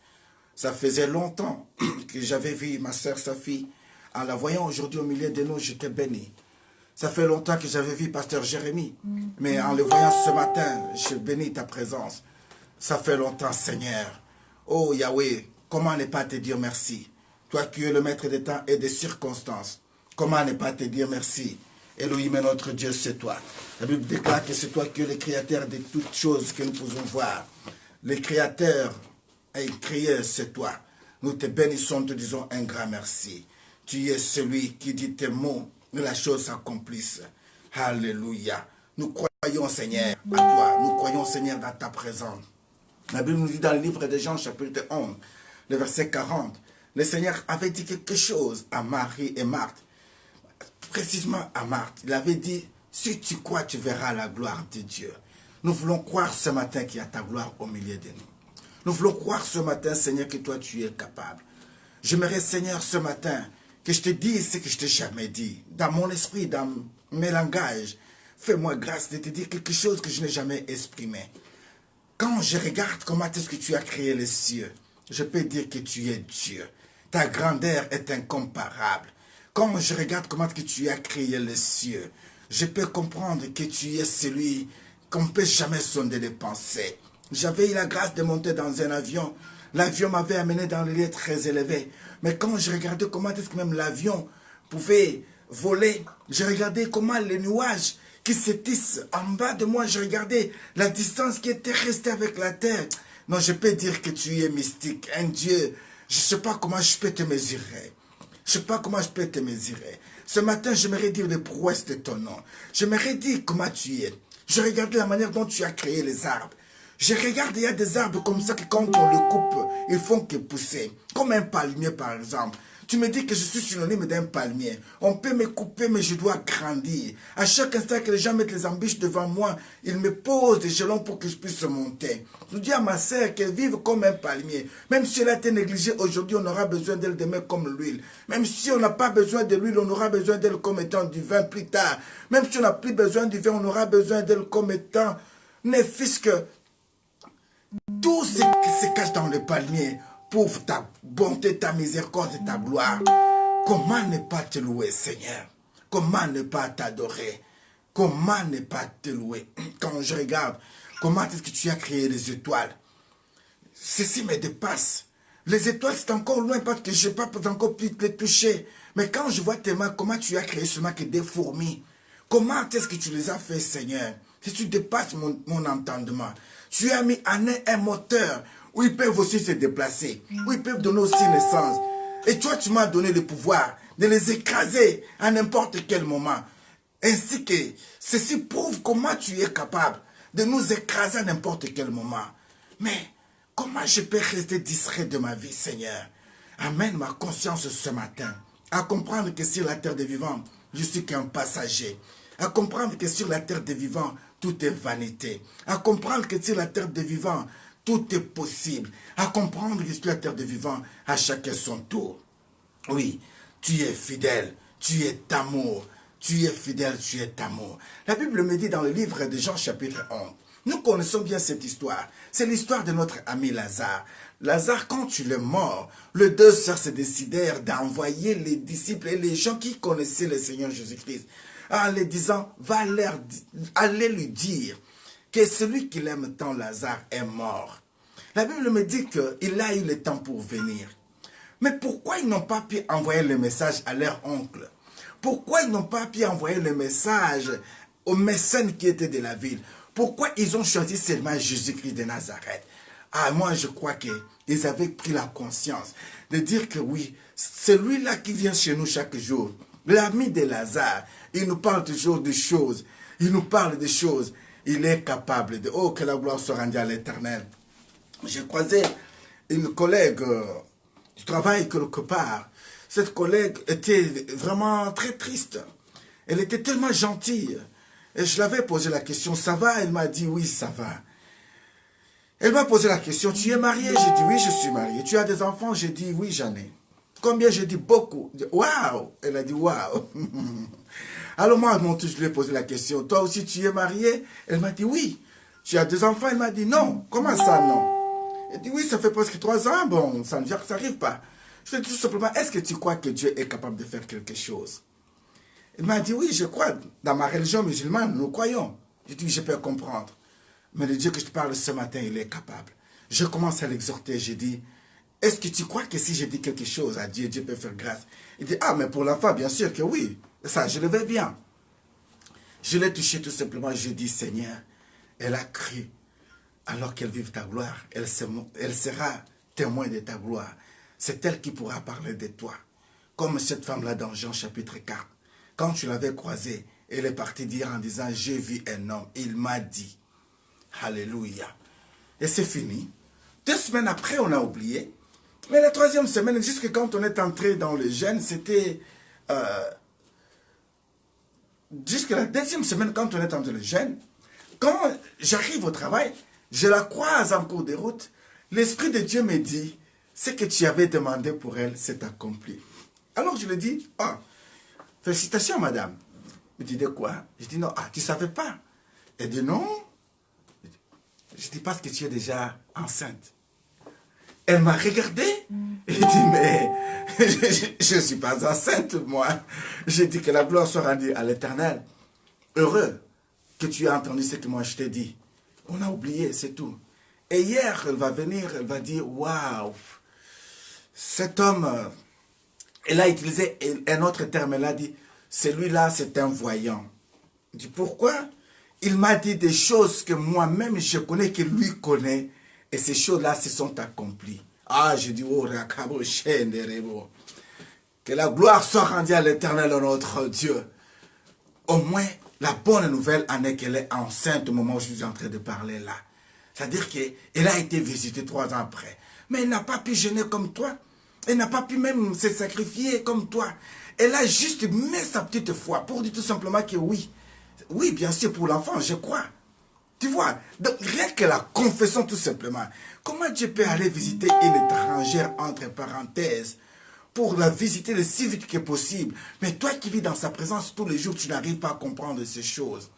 Ça faisait longtemps que j'avais vu ma sœur, sa fille. En la voyant aujourd'hui au milieu de nous, j'étais béni. Ça fait longtemps que j'avais vu Pasteur Jérémie. Mais en le voyant ce matin, je bénis ta présence. Ça fait longtemps, Seigneur. Oh Yahweh, comment ne pas te dire merci? Toi qui es le maître des temps et des circonstances. Comment ne pas te dire merci? Elohim, notre Dieu, c'est toi. La Bible déclare que c'est toi qui es le créateur de toutes choses que nous pouvons voir. Le créateur et créé, c'est toi. Nous te bénissons, te disons un grand merci. Tu es celui qui dit tes mots, que la chose s'accomplisse. Alléluia. Nous croyons, Seigneur, à toi. Nous croyons, Seigneur, dans ta présence. La Bible nous dit dans le livre de Jean, chapitre 11, le verset 40, le Seigneur avait dit quelque chose à Marie et Marthe. Précisément à Marthe, il avait dit, si tu crois, tu verras la gloire de Dieu. Nous voulons croire ce matin qu'il y a ta gloire au milieu de nous. Nous voulons croire ce matin, Seigneur, que toi, tu es capable. J'aimerais, Seigneur, ce matin, que je te dise ce que je t'ai jamais dit. Dans mon esprit, dans mes langages, fais-moi grâce de te dire quelque chose que je n'ai jamais exprimé. Quand je regarde comment est-ce que tu as créé les cieux, je peux dire que tu es Dieu. Ta grandeur est incomparable. Quand je regarde comment que tu as créé les cieux, je peux comprendre que tu es celui qu'on ne peut jamais sonder les pensées. J'avais eu la grâce de monter dans un avion. L'avion m'avait amené dans les lieux très élevés. Mais quand je regardais comment est-ce que même l'avion pouvait voler, je regardais comment les nuages qui se tissent en bas de moi, je regardais la distance qui était restée avec la terre. Non, je peux dire que tu es mystique, un Dieu. Je ne sais pas comment je peux te mesurer. Je ne sais pas comment je peux te mesurer. Ce matin, j'aimerais dire les prouesses de ton nom. J'aimerais dire comment tu es. Je regardais la manière dont tu as créé les arbres. Je regarde, il y a des arbres comme ça que quand on les coupe, ils font que pousser. Comme un palmier, par exemple. Tu me dis que je suis synonyme d'un palmier. On peut me couper, mais je dois grandir. À chaque instant que les gens mettent les embûches devant moi, ils me posent des jalons pour que je puisse monter. Je dis à ma sœur qu'elle vive comme un palmier. Même si elle a été négligée aujourd'hui, on aura besoin d'elle demain comme l'huile. Même si on n'a pas besoin de l'huile, on aura besoin d'elle comme étant du vin plus tard. Même si on n'a plus besoin du vin, on aura besoin d'elle comme étant ne fût-ce que tout ce qui se cache dans le palmier pour ta bonté, ta miséricorde et ta gloire. Comment ne pas te louer, Seigneur? Comment ne pas t'adorer? Comment ne pas te louer? Quand je regarde, comment est-ce que tu as créé les étoiles? Ceci me dépasse. Les étoiles, c'est encore loin parce que je n'ai pas encore pu les toucher. Mais quand je vois tes mains, comment tu as créé seulement que des fourmis? Comment est-ce que tu les as fait, Seigneur? Si tu dépasses mon entendement. Tu as mis en un moteur où ils peuvent aussi se déplacer, où ils peuvent donner aussi naissance. Et toi, tu m'as donné le pouvoir de les écraser à n'importe quel moment. Ainsi que ceci prouve comment tu es capable de nous écraser à n'importe quel moment. Mais comment je peux rester distrait de ma vie, Seigneur? Amène ma conscience ce matin à comprendre que sur la terre des vivants, je suis qu'un passager. À comprendre que sur la terre des vivants, tout est vanité. À comprendre que sur la terre des vivants, tout est possible. À comprendre que sur la terre des vivants, à chacun son tour. Oui, tu es fidèle, tu es amour. Tu es fidèle, tu es amour. La Bible me dit dans le livre de Jean chapitre 11. Nous connaissons bien cette histoire. C'est l'histoire de notre ami Lazare. Lazare, quand il est mort, les deux sœurs se décidèrent d'envoyer les disciples et les gens qui connaissaient le Seigneur Jésus-Christ en les disant, allez lui dire que celui qui l'aime tant, Lazare, est mort. La Bible me dit qu'il a eu le temps pour venir. Mais pourquoi ils n'ont pas pu envoyer le message à leur oncle? Pourquoi ils n'ont pas pu envoyer le message aux mécènes qui étaient de la ville? Pourquoi ils ont choisi seulement Jésus-Christ de Nazareth? Ah, moi je crois qu'ils avaient pris la conscience de dire que oui, celui-là qui vient chez nous chaque jour, l'ami de Lazare, il nous parle toujours de choses. Il nous parle de choses. Il est capable de... Oh, que la gloire soit rendue à l'Éternel. J'ai croisé une collègue du travail quelque part. Cette collègue était vraiment très triste. Elle était tellement gentille. Et je l'avais posé la question, ça va? Elle m'a dit, oui, ça va. Elle m'a posé la question, tu es marié? J'ai dit, oui, je suis marié. Tu as des enfants? J'ai dit, oui, j'en ai. Combien? J'ai dit, beaucoup. Waouh! Elle a dit, waouh! Alors moi, je lui ai posé la question, toi aussi, tu es marié? Elle m'a dit, oui. Tu as des enfants? Elle m'a dit, non. Comment ça, non? Elle dit, oui, ça fait presque 3 ans. Bon, ça n'arrive pas. Je lui ai dit tout simplement, est-ce que tu crois que Dieu est capable de faire quelque chose? Il m'a dit, oui, je crois. Dans ma religion musulmane, nous croyons. Je dis, je peux comprendre. Mais le Dieu que je te parle ce matin, il est capable. Je commence à l'exhorter. Je dis, est-ce que tu crois que si je dis quelque chose à Dieu, Dieu peut faire grâce? Il dit, ah, mais pour l'enfant, bien sûr que oui. Ça, je le vais bien. Je l'ai touché tout simplement. Je dis, Seigneur, elle a cru. Alors qu'elle vive ta gloire, elle sera témoin de ta gloire. C'est elle qui pourra parler de toi. Comme cette femme-là dans Jean chapitre 4. Quand tu l'avais croisée, elle est partie dire en disant, j'ai vu un homme, il m'a dit. Alléluia. Et c'est fini. 2 semaines après, on a oublié. Mais la 3e semaine, jusque quand on est entré dans le jeûne, c'était... jusque la 2e semaine, quand on est entré dans le jeûne, quand j'arrive au travail, je la croise en cours de route, l'Esprit de Dieu me dit, ce que tu avais demandé pour elle, c'est accompli. Alors je lui dis, oh, félicitations madame. Il dit, de quoi? Je dis, non, ah, tu ne savais pas? Elle dit, non. Je dis, parce que tu es déjà enceinte. Elle m'a regardé. Et dit, mais je ne suis pas enceinte, moi. J'ai dit que la gloire soit rendue à l'Éternel. Heureux que tu aies entendu ce que moi je t'ai dit. On a oublié, c'est tout. Et hier, elle va venir, elle va dire, waouh, cet homme, elle a utilisé un autre terme, elle a dit, celui-là, c'est un voyant. Je dis, pourquoi? Il m'a dit des choses que moi-même je connais, que lui connaît, et ces choses-là se sont accomplies. Ah, je dis, oh, que la gloire soit rendue à l'Éternel, notre Dieu. Au moins, la bonne nouvelle en est qu'elle est enceinte au moment où je suis en train de parler là. C'est-à-dire qu'elle a été visitée 3 ans après. Mais elle n'a pas pu jeûner comme toi. Elle n'a pas pu même se sacrifier comme toi. Elle a juste mis sa petite foi pour dire tout simplement que oui. Oui, bien sûr, pour l'enfant, je crois. Tu vois, donc rien que la confession tout simplement. Comment Dieu peut aller visiter une étrangère entre parenthèses pour la visiter le si vite que possible? Mais toi qui vis dans sa présence tous les jours, tu n'arrives pas à comprendre ces choses.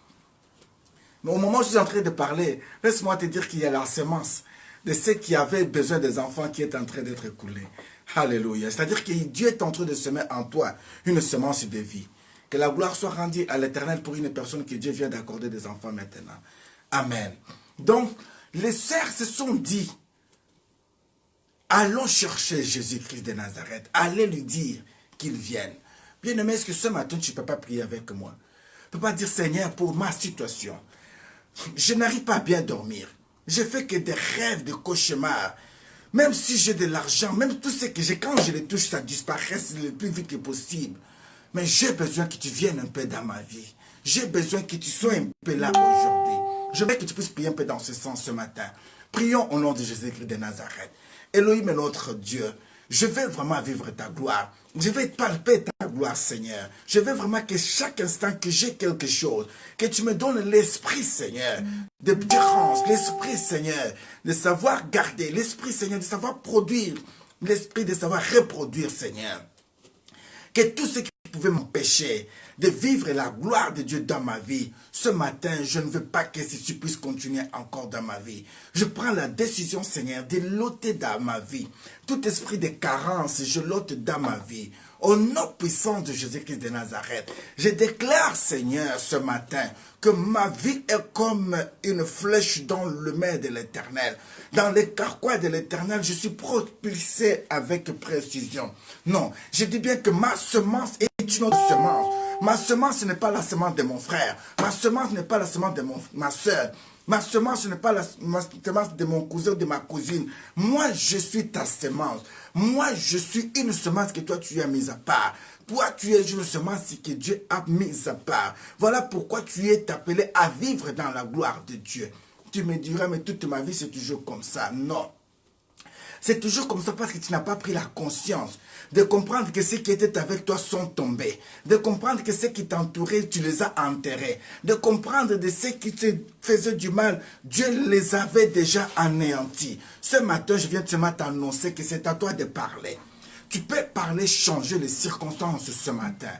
Mais au moment où je suis en train de parler, laisse-moi te dire qu'il y a la semence de ceux qui avaient besoin des enfants qui est en train d'être coulés. Alléluia. C'est-à-dire que Dieu est en train de semer en toi une semence de vie. Que la gloire soit rendue à l'Éternel pour une personne que Dieu vient d'accorder des enfants maintenant. Amen. Donc, les sœurs se sont dit, allons chercher Jésus-Christ de Nazareth. Allez lui dire qu'il vienne. Bien-aimé, est-ce que ce matin, tu ne peux pas prier avec moi? Tu ne peux pas dire, Seigneur, pour ma situation, je n'arrive pas à bien dormir. Je fais que des rêves, des cauchemars. Même si j'ai de l'argent, même tout ce que j'ai, quand je les touche, ça disparaît le plus vite que possible. Mais j'ai besoin que tu viennes un peu dans ma vie. J'ai besoin que tu sois un peu là aujourd'hui. Je veux que tu puisses prier un peu dans ce sens ce matin. Prions au nom de Jésus-Christ de Nazareth. Elohim est notre Dieu. Je veux vraiment vivre ta gloire. Je vais palper ta gloire, Seigneur. Je veux vraiment que chaque instant que j'ai quelque chose, que tu me donnes l'esprit, Seigneur, de différence, l'esprit, Seigneur, de savoir garder, l'esprit, Seigneur, de savoir produire, l'esprit de savoir reproduire, Seigneur. Que tout ce qui pouvait m'empêcher de vivre la gloire de Dieu dans ma vie, ce matin, je ne veux pas que ceci puisse continuer encore dans ma vie. Je prends la décision, Seigneur, de l'ôter dans ma vie. Tout esprit de carence, je l'ôte dans ma vie. Au nom puissant de Jésus-Christ de Nazareth, je déclare, Seigneur, ce matin, que ma vie est comme une flèche dans le main de l'Éternel. Dans les carquois de l'Éternel, je suis propulsé avec précision. Non, je dis bien que ma semence est une autre semence. Ma semence n'est pas la semence de mon frère. Ma semence n'est pas la semence de ma soeur. Ma semence n'est pas la semence de mon cousin ou de ma cousine. Moi, je suis ta semence. Moi, je suis une semence que toi, tu as mise à part. Toi, tu es une semence que Dieu a mise à part. Voilà pourquoi tu es appelé à vivre dans la gloire de Dieu. Tu me diras, mais toute ma vie, c'est toujours comme ça. Non. C'est toujours comme ça parce que tu n'as pas pris la conscience de comprendre que ceux qui étaient avec toi sont tombés. De comprendre que ceux qui t'entouraient, tu les as enterrés. De comprendre de ceux qui te faisaient du mal, Dieu les avait déjà anéantis. Ce matin, je viens seulement t'annoncer que c'est à toi de parler. Tu peux parler, changer les circonstances ce matin.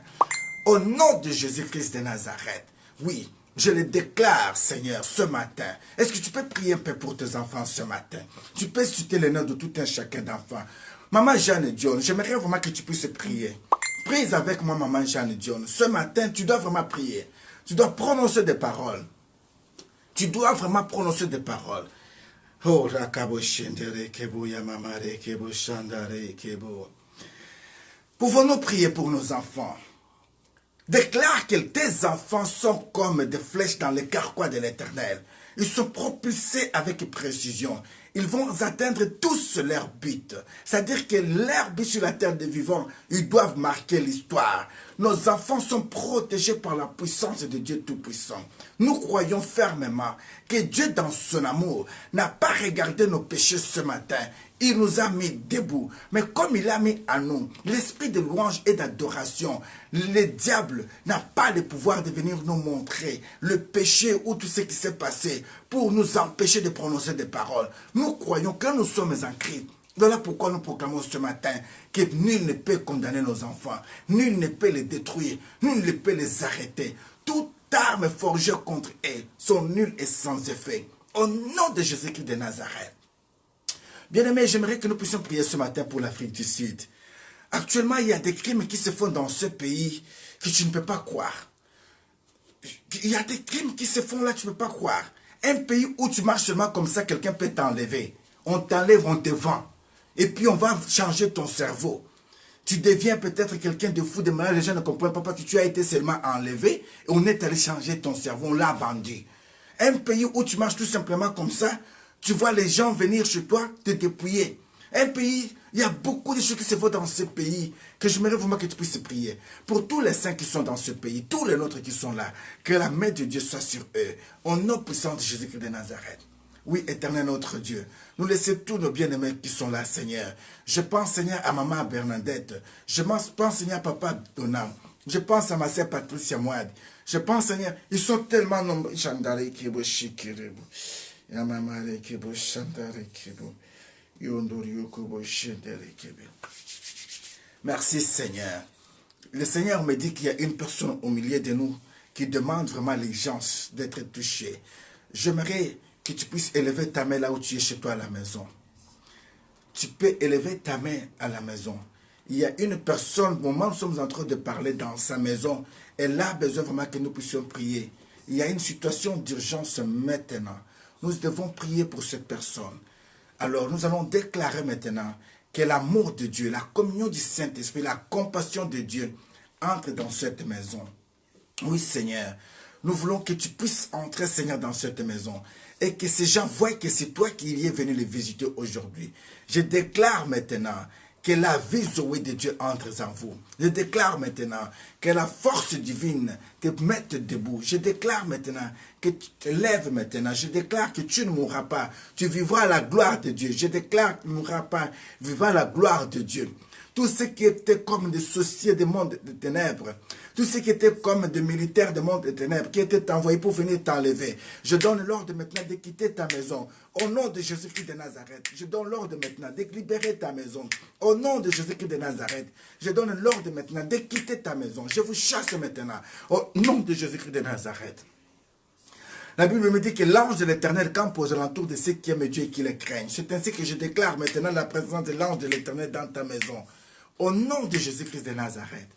Au nom de Jésus-Christ de Nazareth. Oui. Je le déclare, Seigneur, ce matin. Est-ce que tu peux prier un peu pour tes enfants ce matin? Tu peux citer les noms de tout un chacun d'enfants. Maman Jeanne Dion, j'aimerais vraiment que tu puisses prier. Prie avec moi, Maman Jeanne Dion. Ce matin, tu dois vraiment prier. Tu dois prononcer des paroles. Tu dois vraiment prononcer des paroles. Oh, rakabo shendere kebo yamamare kebo shandare kebo. Pouvons-nous prier pour nos enfants? Déclare que tes enfants sont comme des flèches dans les carquois de l'Éternel. Ils sont propulsés avec précision. ils vont atteindre tous leur but. C'est-à-dire que leur but sur la terre des vivants, ils doivent marquer l'histoire. Nos enfants sont protégés par la puissance de Dieu Tout-Puissant. Nous croyons fermement que Dieu, dans son amour, n'a pas regardé nos péchés ce matin. Il nous a mis debout. Mais comme il a mis à nous l'esprit de louange et d'adoration, le diable n'a pas le pouvoir de venir nous montrer le péché ou tout ce qui s'est passé pour nous empêcher de prononcer des paroles. Nous croyons que nous sommes en Christ. Voilà pourquoi nous proclamons ce matin que nul ne peut condamner nos enfants, nul ne peut les détruire, nul ne peut les arrêter. Toute arme forgée contre eux sont nulles et sans effet. Au nom de Jésus-Christ de Nazareth. Bien-aimés, j'aimerais que nous puissions prier ce matin pour l'Afrique du Sud. Actuellement, il y a des crimes qui se font dans ce pays que tu ne peux pas croire. Il y a des crimes qui se font là, tu ne peux pas croire. Un pays où tu marches seulement comme ça, quelqu'un peut t'enlever. On t'enlève, on te vend. Et puis on va changer ton cerveau. Tu deviens peut-être quelqu'un de fou, de malade. Les gens ne comprennent pas parce que tu as été seulement enlevé. Et on est allé changer ton cerveau, on l'a vendu. Un pays où tu marches tout simplement comme ça, tu vois les gens venir chez toi te dépouiller. Un pays, il y a beaucoup de choses qui se font dans ce pays que j'aimerais vraiment que tu puisses prier. Pour tous les saints qui sont dans ce pays, tous les nôtres qui sont là, que la main de Dieu soit sur eux. Au nom puissant de Jésus-Christ de Nazareth. Oui, éternel notre Dieu, nous laissons tous nos bien-aimés qui sont là, Seigneur. Je pense, Seigneur, à maman Bernadette. Je pense, Seigneur, à papa Donald. Je pense à ma sœur Patricia Mouad. Je pense, Seigneur, ils sont tellement nombreux. Merci, Seigneur. Le Seigneur me dit qu'il y a une personne au milieu de nous qui demande vraiment l'urgence d'être touchée. J'aimerais que tu puisses élever ta main là où tu es chez toi à la maison. Tu peux élever ta main à la maison. Il y a une personne, au moment où nous sommes en train de parler dans sa maison, elle a besoin vraiment que nous puissions prier. Il y a une situation d'urgence maintenant. Nous devons prier pour cette personne. Alors nous allons déclarer maintenant que l'amour de Dieu, la communion du Saint-Esprit, la compassion de Dieu entre dans cette maison. Oui, Seigneur, nous voulons que tu puisses entrer, Seigneur, dans cette maison. Et que ces gens voient que c'est toi qui y es venu les visiter aujourd'hui. Je déclare maintenant que la vie Zoé de Dieu entre en vous. Je déclare maintenant que la force divine te mette debout. Je déclare maintenant que tu te lèves maintenant. Je déclare que tu ne mourras pas. Tu vivras la gloire de Dieu. Je déclare que tu ne mourras pas. Tu vivras la gloire de Dieu. Tout ce qui était comme des sorciers du monde des ténèbres, tout ce qui était comme des militaires du monde des ténèbres, qui étaient envoyés pour venir t'enlever, je donne l'ordre maintenant de quitter ta maison. Au nom de Jésus-Christ de Nazareth, je donne l'ordre maintenant de libérer ta maison. Au nom de Jésus-Christ de Nazareth, je donne l'ordre maintenant de quitter ta maison. Je vous chasse maintenant. Au nom de Jésus-Christ de Nazareth. La Bible me dit que l'ange de l'Éternel campe aux alentours de ceux qui aiment Dieu et qui le craignent. C'est ainsi que je déclare maintenant la présence de l'ange de l'Éternel dans ta maison. Au nom de Jésus-Christ de Nazareth.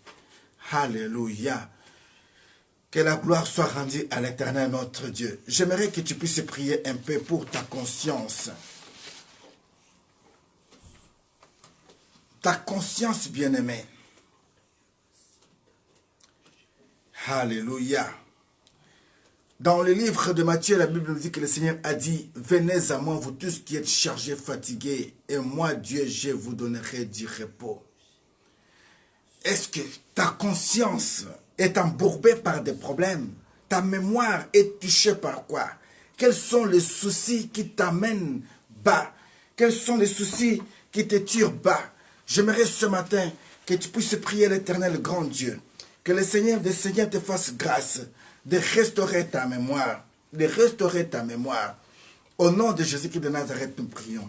Alléluia. Que la gloire soit rendue à l'Éternel notre Dieu. J'aimerais que tu puisses prier un peu pour ta conscience. Ta conscience bien-aimée. Alléluia. Dans le livre de Matthieu, la Bible nous dit que le Seigneur a dit, venez à moi, vous tous qui êtes chargés, fatigués, et moi, Dieu, je vous donnerai du repos. Est-ce que ta conscience est embourbée par des problèmes? Ta mémoire est touchée par quoi? Quels sont les soucis qui t'amènent bas? Quels sont les soucis qui te tirent bas? J'aimerais ce matin que tu puisses prier l'Éternel grand Dieu. Que le Seigneur des Seigneurs te fasse grâce de restaurer ta mémoire. De restaurer ta mémoire. Au nom de Jésus-Christ de Nazareth, nous prions.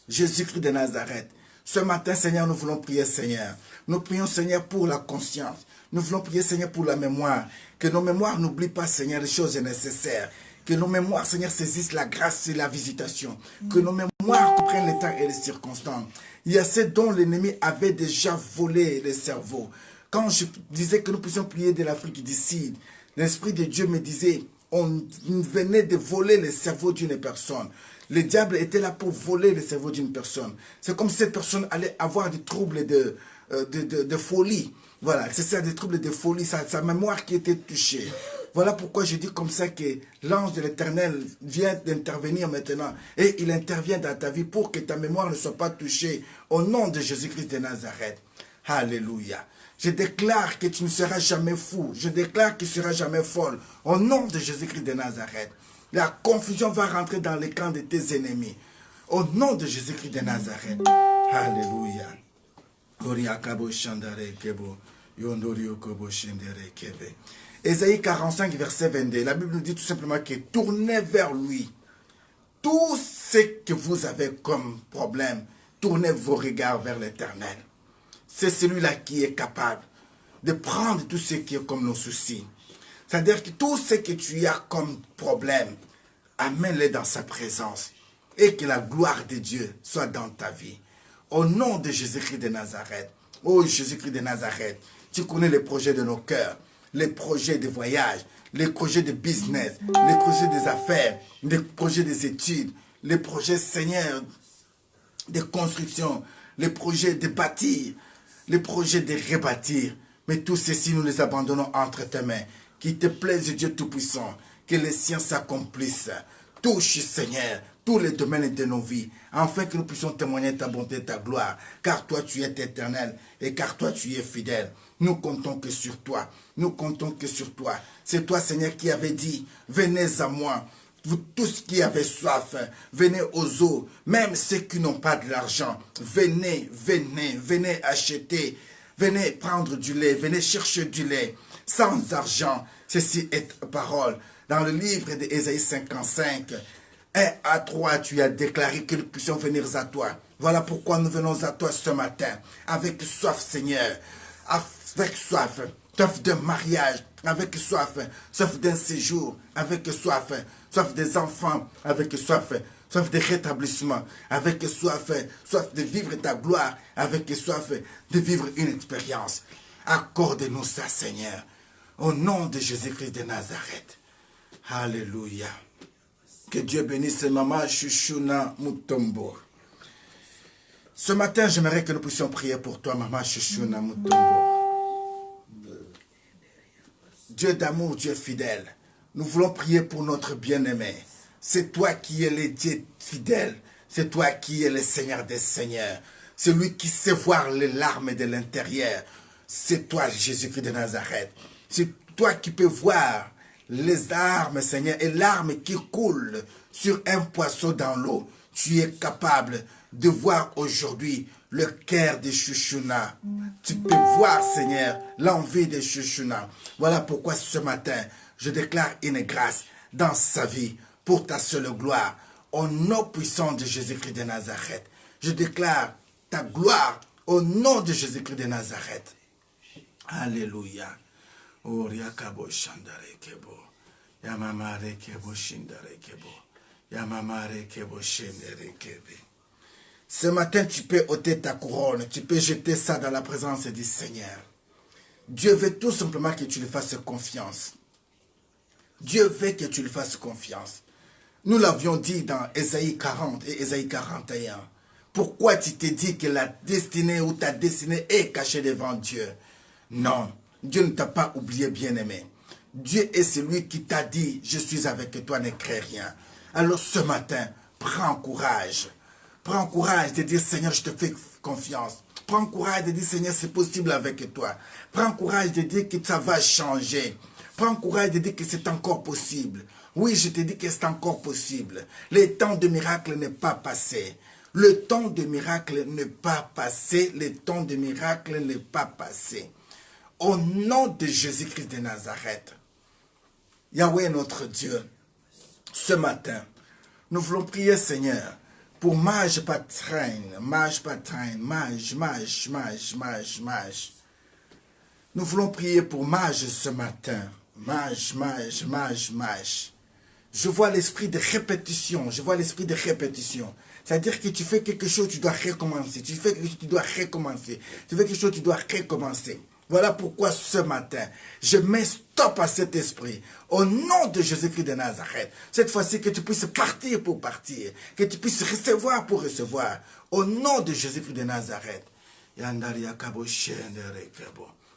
Jésus-Christ de Nazareth. Ce matin, Seigneur, nous voulons prier, Seigneur. Nous prions, Seigneur, pour la conscience. Nous voulons prier, Seigneur, pour la mémoire. Que nos mémoires n'oublient pas, Seigneur, les choses nécessaires. Que nos mémoires, Seigneur, saisissent la grâce et la visitation. Que nos mémoires comprennent les temps et les circonstances. Il y a ceux dont l'ennemi avait déjà volé le cerveau. Quand je disais que nous puissions prier de l'Afrique du Sud, l'Esprit de Dieu me disait, on venait de voler le cerveau d'une personne. Le diable était là pour voler le cerveau d'une personne. C'est comme si cette personne allait avoir des troubles de folie. Voilà, c'est ça, des troubles de folie, sa mémoire qui était touchée. Voilà pourquoi je dis comme ça que l'ange de l'Éternel vient d'intervenir maintenant. Et il intervient dans ta vie pour que ta mémoire ne soit pas touchée. Au nom de Jésus-Christ de Nazareth. Alléluia. Je déclare que tu ne seras jamais fou. Je déclare que tu ne seras jamais folle. Au nom de Jésus-Christ de Nazareth. La confusion va rentrer dans les camps de tes ennemis. Au nom de Jésus-Christ de Nazareth. Alléluia. Ésaïe 45, verset 22. La Bible nous dit tout simplement que tournez vers lui. Tout ce que vous avez comme problème, tournez vos regards vers l'Éternel. C'est celui-là qui est capable de prendre tout ce qui est comme nos soucis. C'est-à-dire que tout ce que tu as comme problème, amène-le dans sa présence. Et que la gloire de Dieu soit dans ta vie. Au nom de Jésus-Christ de Nazareth. Oh Jésus-Christ de Nazareth, tu connais les projets de nos cœurs, les projets de voyage, les projets de business, les projets des affaires, les projets des études, les projets, Seigneur, de construction, les projets de bâtir, les projets de rebâtir. Mais tout ceci, nous les abandonnons entre tes mains. Qu'il te plaise, Dieu Tout-Puissant, que les siens s'accomplissent. Touche, Seigneur, tous les domaines de nos vies, afin que nous puissions témoigner ta bonté, ta gloire, car toi tu es éternel et car toi tu es fidèle. Nous comptons que sur toi, nous comptons que sur toi. C'est toi, Seigneur, qui avais dit, venez à moi, vous tous qui avez soif, venez aux eaux, même ceux qui n'ont pas de l'argent, venez, venez, venez acheter, venez prendre du lait, venez chercher du lait, sans argent. Ceci est parole. Dans le livre d'Ésaïe 55, 1 à 3, tu as déclaré que nous puissions venir à toi. Voilà pourquoi nous venons à toi ce matin, avec soif, Seigneur, avec soif de mariage, avec soif d'un séjour, avec soif des enfants, avec soif de rétablissement, avec soif de vivre ta gloire, avec soif de vivre une expérience. Accorde-nous ça, Seigneur, au nom de Jésus-Christ de Nazareth. Alléluia. Que Dieu bénisse Maman Chouchouna Mutombo. Ce matin, j'aimerais que nous puissions prier pour toi, Maman Chouchouna Mutombo. Dieu d'amour, Dieu fidèle, nous voulons prier pour notre bien-aimé. C'est toi qui es le Dieu fidèle. C'est toi qui es le Seigneur des Seigneurs. Celui qui sait voir les larmes de l'intérieur. C'est toi, Jésus-Christ de Nazareth. C'est toi qui peux voir les larmes, Seigneur, et larmes qui coulent sur un poisson dans l'eau. Tu es capable de voir aujourd'hui le cœur de Chouchouna. Tu peux voir, Seigneur, l'envie de Chouchouna. Voilà pourquoi ce matin, je déclare une grâce dans sa vie pour ta seule gloire. Au nom puissant de Jésus-Christ de Nazareth, je déclare ta gloire au nom de Jésus-Christ de Nazareth. Alléluia. Oriakabo Shandare Kebo. Yamamare Kebo Shindare Kebo. Yamamare Kebo Shindare Kebe. Ce matin, tu peux ôter ta couronne, tu peux jeter ça dans la présence du Seigneur. Dieu veut tout simplement que tu lui fasses confiance. Dieu veut que tu lui fasses confiance. Nous l'avions dit dans Ésaïe 40 et Ésaïe 41. Pourquoi tu t'es dit que la destinée ou ta destinée est cachée devant Dieu? Non, Dieu ne t'a pas oublié, bien-aimé. Dieu est celui qui t'a dit, je suis avec toi, ne crains rien. Alors ce matin, prends courage. Prends courage de dire, Seigneur, je te fais confiance. Prends courage de dire, Seigneur, c'est possible avec toi. Prends courage de dire que ça va changer. Prends courage de dire que c'est encore possible. Oui, je te dis que c'est encore possible. Le temps de miracle n'est pas passé. Le temps de miracle n'est pas passé. Le temps de miracle n'est pas passé. Au nom de Jésus-Christ de Nazareth, Yahweh notre Dieu, ce matin, nous voulons prier, Seigneur, pour Mage Patraine, Mage Patraine, Mage. Nous voulons prier pour Mage ce matin. Mage. Je vois l'esprit de répétition. C'est-à-dire que tu fais quelque chose, tu dois recommencer. Tu fais quelque chose, tu dois recommencer. Tu fais quelque chose, tu dois recommencer. Voilà pourquoi ce matin, je mets stop à cet esprit. Au nom de Jésus-Christ de Nazareth. Cette fois-ci, que tu puisses partir pour partir. Que tu puisses recevoir pour recevoir. Au nom de Jésus-Christ de Nazareth.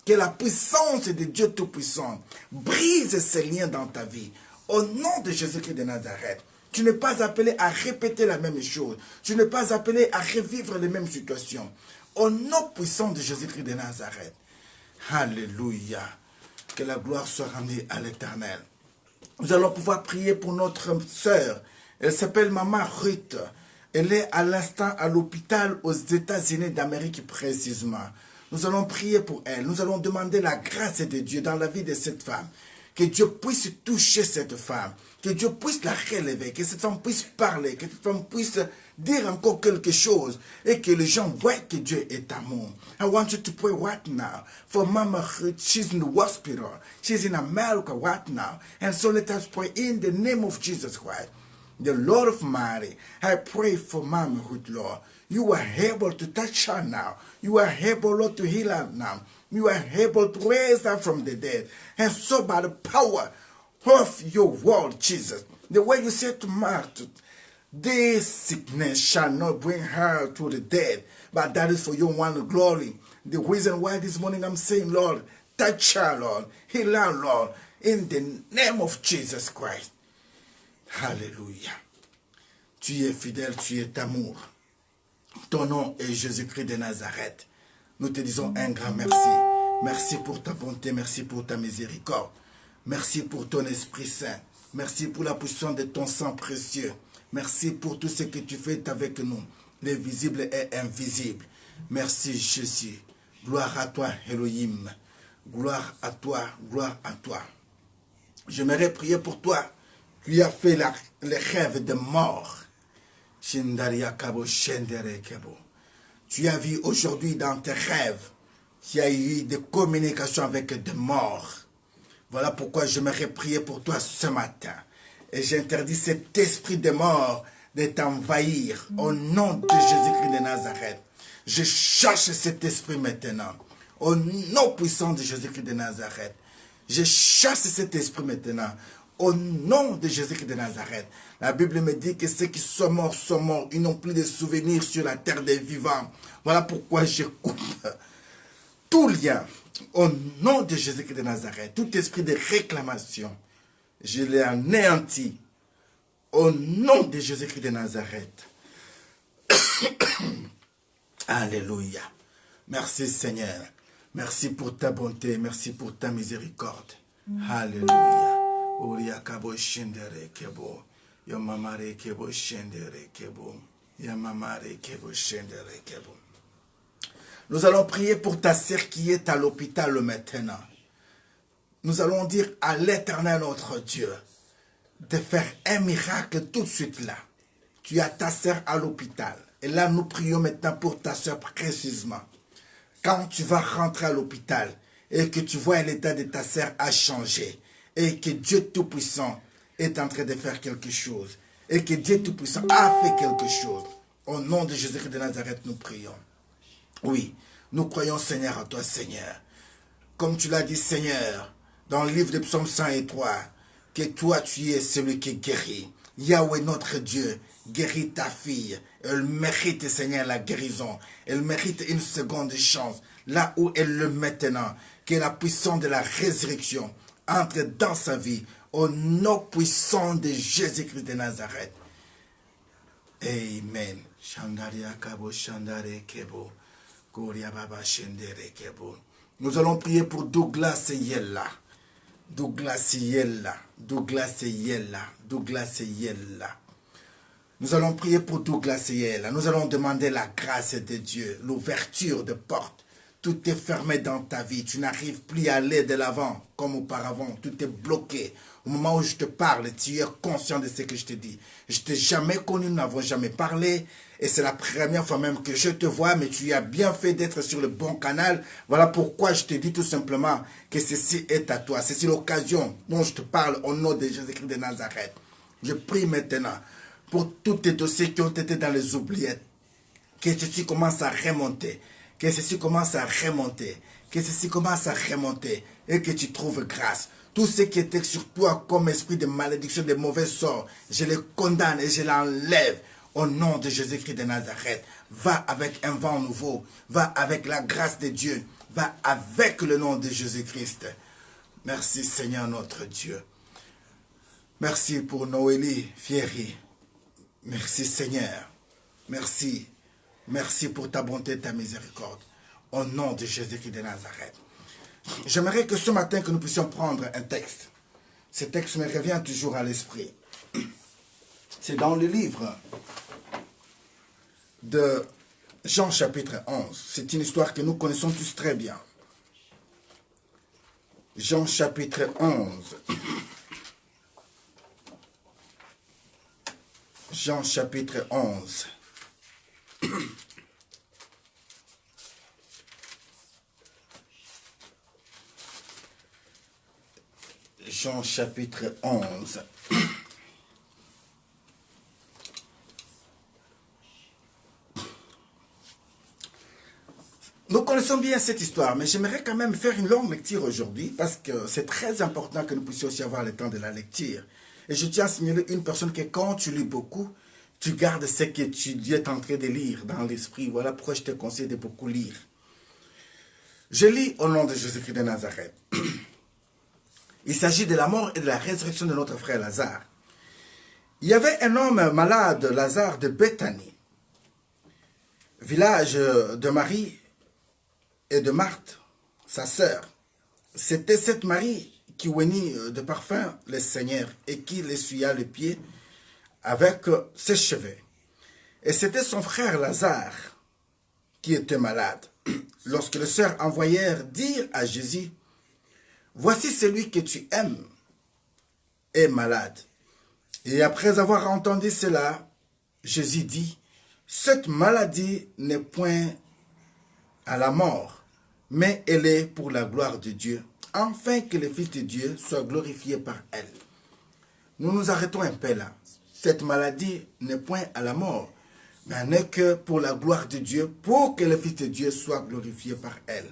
Que la puissance de Dieu Tout-Puissant brise ces liens dans ta vie. Au nom de Jésus-Christ de Nazareth. Tu n'es pas appelé à répéter la même chose. Tu n'es pas appelé à revivre les mêmes situations. Au nom puissant de Jésus-Christ de Nazareth. Alléluia. Que la gloire soit rendue à l'Éternel. Nous allons pouvoir prier pour notre sœur. Elle s'appelle Maman Ruth. Elle est à l'instant à l'hôpital aux États-Unis d'Amérique précisément. Nous allons prier pour elle. Nous allons demander la grâce de Dieu dans la vie de cette femme. Que Dieu puisse toucher cette femme. Que Dieu puisse la relever. Que cette femme puisse parler. Que cette femme puisse dire encore quelque chose. Et que les gens voient que Dieu est amour. I want you to pray right now for Mama Ruth. She's in the hospital. She's in America right now. And so let us pray in the name of Jesus Christ. The Lord of Mighty, I pray for Mama Ruth, Lord. You are able to touch her now. You are able, Lord, to heal her now. You are able to raise her from the dead. And so by the power of your word, Jesus, the way you said to Martha, this sickness shall not bring her to the dead, but that is for your one glory. The reason why this morning I'm saying, Lord, touch her, Lord. Heal her, Lord, in the name of Jesus Christ. Alléluia. Tu es fidèle, tu es amour. Ton nom est Jésus-Christ de Nazareth. Nous te disons un grand merci. Merci pour ta bonté, merci pour ta miséricorde. Merci pour ton Esprit Saint. Merci pour la puissance de ton sang précieux. Merci pour tout ce que tu fais avec nous, les visibles et invisibles. Merci Jésus. Gloire à toi, Elohim. Gloire à toi, gloire à toi. J'aimerais prier pour toi. Tu as fait les rêves de mort. Tu as vu aujourd'hui dans tes rêves qu'il y a eu des communications avec des morts. Voilà pourquoi j'aimerais prier pour toi ce matin. Et j'interdis cet esprit de mort de t'envahir au nom de Jésus-Christ de Nazareth. Je cherche cet esprit maintenant. Au nom puissant de Jésus-Christ de Nazareth. Je chasse cet esprit maintenant. Au nom de Jésus-Christ de Nazareth. La Bible me dit que ceux qui sont morts. Ils n'ont plus de souvenirs sur la terre des vivants. Voilà pourquoi je coupe tout lien. Au nom de Jésus-Christ de Nazareth. Tout esprit de réclamation. Je l'ai anéanti. Au nom de Jésus-Christ de Nazareth. Alléluia. Merci Seigneur. Merci pour ta bonté. Merci pour ta miséricorde. Alléluia. Oria kabo shendere kebo. Yamamare kebo shendere kebo. Yamamare kebo shendere kebo. Nous allons prier pour ta sœur qui est à l'hôpital maintenant. Nous allons dire à l'Éternel notre Dieu de faire un miracle tout de suite là. Tu as ta sœur à l'hôpital. Et là, nous prions maintenant pour ta sœur précisément. Quand tu vas rentrer à l'hôpital et que tu vois l'état de ta sœur a changé, et que Dieu Tout-Puissant est en train de faire quelque chose, et que Dieu Tout-Puissant a fait quelque chose, au nom de Jésus-Christ de Nazareth, nous prions. Oui, nous croyons, Seigneur, à toi, Seigneur. Comme tu l'as dit, Seigneur, dans le livre de Psaume 103, que toi, tu es celui qui guérit. Yahweh, notre Dieu, guérit ta fille. Elle mérite, Seigneur, la guérison. Elle mérite une seconde chance. Là où elle le met maintenant, que la puissance de la résurrection entre dans sa vie, au nom puissant de Jésus-Christ de Nazareth. Amen. Nous allons prier pour Douglas Yella. Douglas Yella. Douglas Yella. Douglas Yella. Nous allons prier pour Douglas Yella. Nous allons demander la grâce de Dieu, l'ouverture de portes. Tout est fermé dans ta vie. Tu n'arrives plus à aller de l'avant comme auparavant. Tout est bloqué. Au moment où je te parle, tu es conscient de ce que je te dis. Je ne t'ai jamais connu, nous n'avons jamais parlé. Et c'est la première fois même que je te vois, mais tu as bien fait d'être sur le bon canal. Voilà pourquoi je te dis tout simplement que ceci est à toi. C'est l'occasion dont je te parle au nom de Jésus-Christ de Nazareth. Je prie maintenant pour tous tes dossiers qui ont été dans les oubliettes. Que ceci commence à remonter. Que ceci commence à remonter. Que ceci commence à remonter. Et que tu trouves grâce. Tout ce qui était sur toi comme esprit de malédiction, de mauvais sort, je les condamne et je l'enlève. Au nom de Jésus-Christ de Nazareth, va avec un vent nouveau, va avec la grâce de Dieu, va avec le nom de Jésus-Christ. Merci Seigneur notre Dieu. Merci pour Noélie Fierry. Merci Seigneur. Merci. Merci pour ta bonté et ta miséricorde. Au nom de Jésus-Christ de Nazareth. J'aimerais que ce matin que nous puissions prendre un texte. Ce texte me revient toujours à l'esprit. C'est dans le livre de Jean chapitre 11. C'est une histoire que nous connaissons tous très bien. Jean chapitre 11. Jean chapitre 11. Jean chapitre 11. Nous connaissons bien cette histoire, mais j'aimerais quand même faire une longue lecture aujourd'hui parce que c'est très important que nous puissions aussi avoir le temps de la lecture. Et je tiens à signaler une personne que quand tu lis beaucoup, tu gardes ce que tu es en train de lire dans l'esprit. Voilà pourquoi je te conseille de beaucoup lire. Je lis au nom de Jésus-Christ de Nazareth. Il s'agit de la mort et de la résurrection de notre frère Lazare. Il y avait un homme malade, Lazare de Béthanie, village de Marie et de Marthe, sa sœur. C'était cette Marie qui oignit de parfum le Seigneur et qui l'essuya les pieds avec ses cheveux. Et c'était son frère Lazare qui était malade. Lorsque les sœurs envoyèrent dire à Jésus, « Voici celui que tu aimes est malade. » Et après avoir entendu cela, Jésus dit, « Cette maladie n'est point à la mort, mais elle est pour la gloire de Dieu, afin que le Fils de Dieu soit glorifié par elle. » Nous nous arrêtons un peu là. Cette maladie n'est point à la mort, mais n'est que pour la gloire de Dieu, pour que le Fils de Dieu soit glorifié par elle.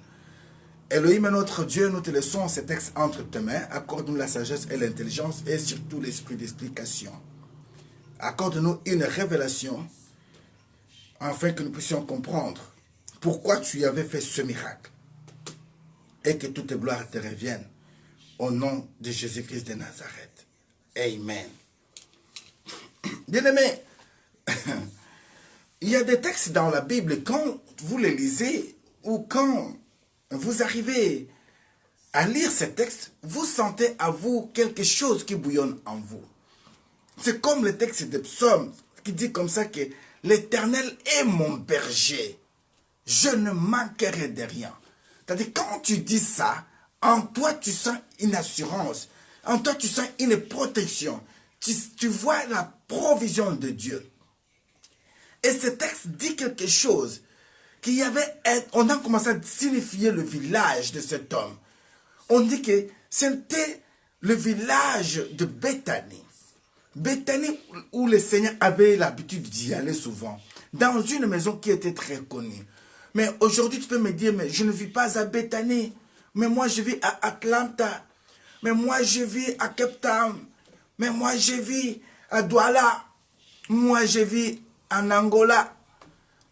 Elohim, notre Dieu, nous te laissons ce texte entre tes mains. Accorde-nous la sagesse et l'intelligence et surtout l'esprit d'explication. Accorde-nous une révélation afin que nous puissions comprendre pourquoi tu avais fait ce miracle et que toute gloire te revienne au nom de Jésus-Christ de Nazareth. Amen. Bien-aimés, il y a des textes dans la Bible, quand vous les lisez ou quand vous arrivez à lire ces textes, vous sentez à vous quelque chose qui bouillonne en vous. C'est comme le texte de Psaume qui dit comme ça que l'Éternel est mon berger, je ne manquerai de rien. C'est-à-dire quand tu dis ça, en toi tu sens une assurance, en toi tu sens une protection, tu vois la provision de Dieu. Et ce texte dit quelque chose, qu'il y avait, on a commencé à signifier le village de cet homme. On dit que c'était le village de Béthanie. Béthanie où le Seigneur avait l'habitude d'y aller souvent, dans une maison qui était très connue. Mais aujourd'hui tu peux me dire, mais je ne vis pas à Béthanie, mais moi je vis à Atlanta, mais moi je vis à Cape Town, mais moi je vis à Douala, moi je vis en Angola.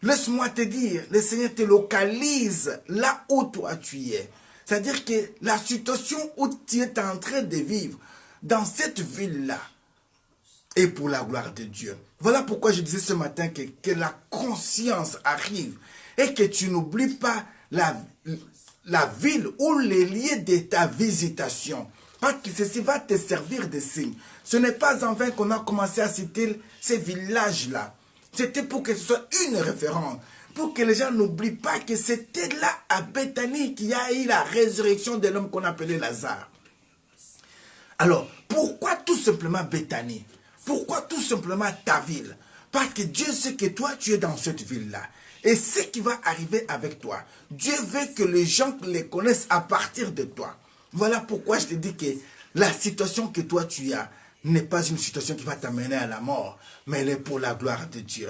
Laisse-moi te dire, le Seigneur te localise là où toi tu es. C'est-à-dire que la situation où tu es en train de vivre, dans cette ville-là, est pour la gloire de Dieu. Voilà pourquoi je disais ce matin que la conscience arrive et que tu n'oublies pas la ville ou les lieux de ta visitation. Parce que ceci va te servir de signe. Ce n'est pas en vain qu'on a commencé à citer ces villages-là. C'était pour que ce soit une référence. Pour que les gens n'oublient pas que c'était là à Béthanie qu'il y a eu la résurrection de l'homme qu'on appelait Lazare. Alors, pourquoi tout simplement Béthanie? Pourquoi tout simplement ta ville? Parce que Dieu sait que toi, tu es dans cette ville-là. Et ce qui va arriver avec toi, Dieu veut que les gens les connaissent à partir de toi. Voilà pourquoi je te dis que la situation que toi tu as n'est pas une situation qui va t'amener à la mort, mais elle est pour la gloire de Dieu.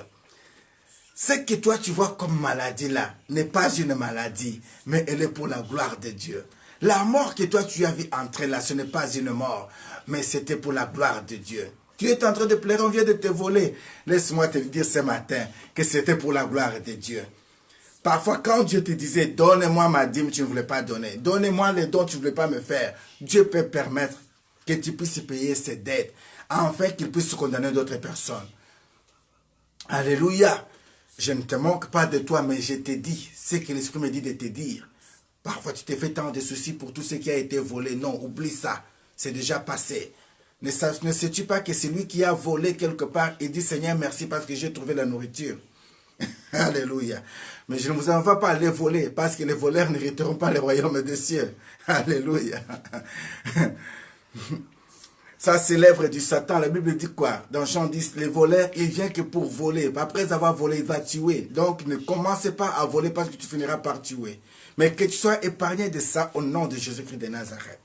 Ce que toi tu vois comme maladie là n'est pas une maladie, mais elle est pour la gloire de Dieu. La mort que toi tu as vu entrer là, ce n'est pas une mort, mais c'était pour la gloire de Dieu. Tu es en train de pleurer, on vient de te voler. Laisse-moi te dire ce matin que c'était pour la gloire de Dieu. Parfois, quand Dieu te disait, donne-moi ma dîme, tu ne voulais pas donner. Donnez-moi les dons, tu ne voulais pas me faire. Dieu peut permettre que tu puisses payer ses dettes, afin qu'il puisse condamner d'autres personnes. Alléluia. Je ne te manque pas de toi, mais je t'ai dit ce que l'Esprit me dit de te dire. Parfois, tu t'es fait tant de soucis pour tout ce qui a été volé. Non, oublie ça. C'est déjà passé. Ne sais-tu pas que c'est lui qui a volé quelque part et dit, Seigneur, merci parce que j'ai trouvé la nourriture. Alléluia. Mais je ne vous envoie pas aller voler parce que les voleurs n'hériteront pas le royaume des cieux. Alléluia. Ça, c'est l'œuvre du Satan. La Bible dit quoi? Dans Jean 10, les voleurs, il vient que pour voler. Après avoir volé, il va tuer. Donc, ne commencez pas à voler parce que tu finiras par tuer. Mais que tu sois épargné de ça au nom de Jésus-Christ de Nazareth.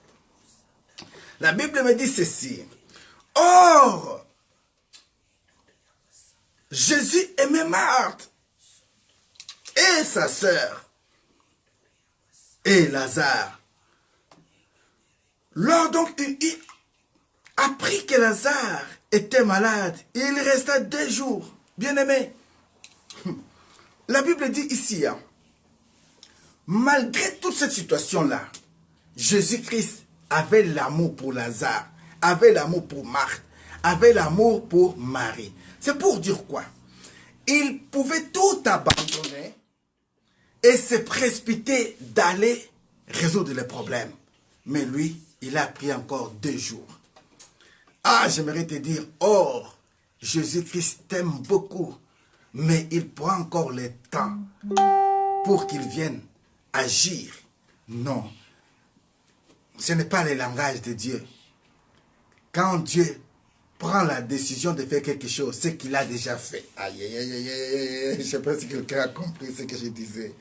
La Bible me dit ceci. Or, Jésus aimait Marthe et sa sœur et Lazare. Lors donc, il apprit que Lazare était malade, et il resta 2 jours. Bien-aimé, la Bible dit ici, hein, malgré toute cette situation-là, Jésus-Christ avait l'amour pour Lazare, avait l'amour pour Marthe, avait l'amour pour Marie. C'est pour dire quoi? Il pouvait tout abandonner et se précipiter d'aller résoudre les problèmes. Mais lui, il a pris encore 2 jours. Ah, j'aimerais te dire, or, Jésus-Christ t'aime beaucoup, mais il prend encore le temps pour qu'il vienne agir. Non, ce n'est pas le langage de Dieu. Quand Dieu prend la décision de faire quelque chose, c'est qu'il a déjà fait. Aïe, aïe, aïe, aïe, aïe, je ne sais pas si quelqu'un a compris ce que je disais.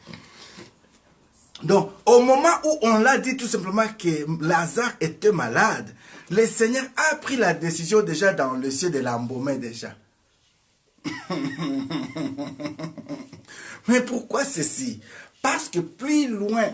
Donc, au moment où on l'a dit tout simplement que Lazare était malade, le Seigneur a pris la décision déjà dans le ciel de l'embaumer déjà. Mais pourquoi ceci? Parce que plus loin,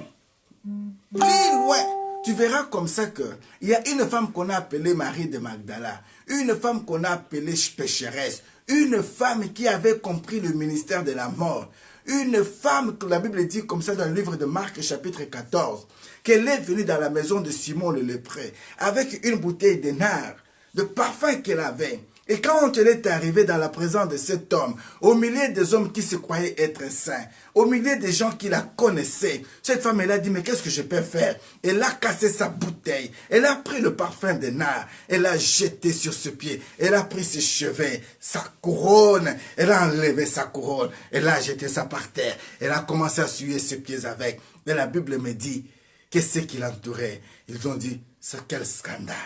tu verras comme ça que il y a une femme qu'on a appelée Marie de Magdala, une femme qu'on a appelée pécheresse, une femme qui avait compris le ministère de la mort, une femme que la Bible dit comme ça dans le livre de Marc chapitre 14, qu'elle est venue dans la maison de Simon le lépreux avec une bouteille de nard, de parfum qu'elle avait. Et quand elle est arrivée dans la présence de cet homme, au milieu des hommes qui se croyaient être saints, au milieu des gens qui la connaissaient, cette femme, elle a dit, mais qu'est-ce que je peux faire? Elle a cassé sa bouteille, elle a pris le parfum de nard, elle a jeté sur ses pieds, elle a pris ses cheveux, sa couronne, elle a enlevé sa couronne, elle a jeté ça par terre, elle a commencé à suer ses pieds avec. Et la Bible me dit que ceux qui l'entouraient, ils ont dit, c'est quel scandale.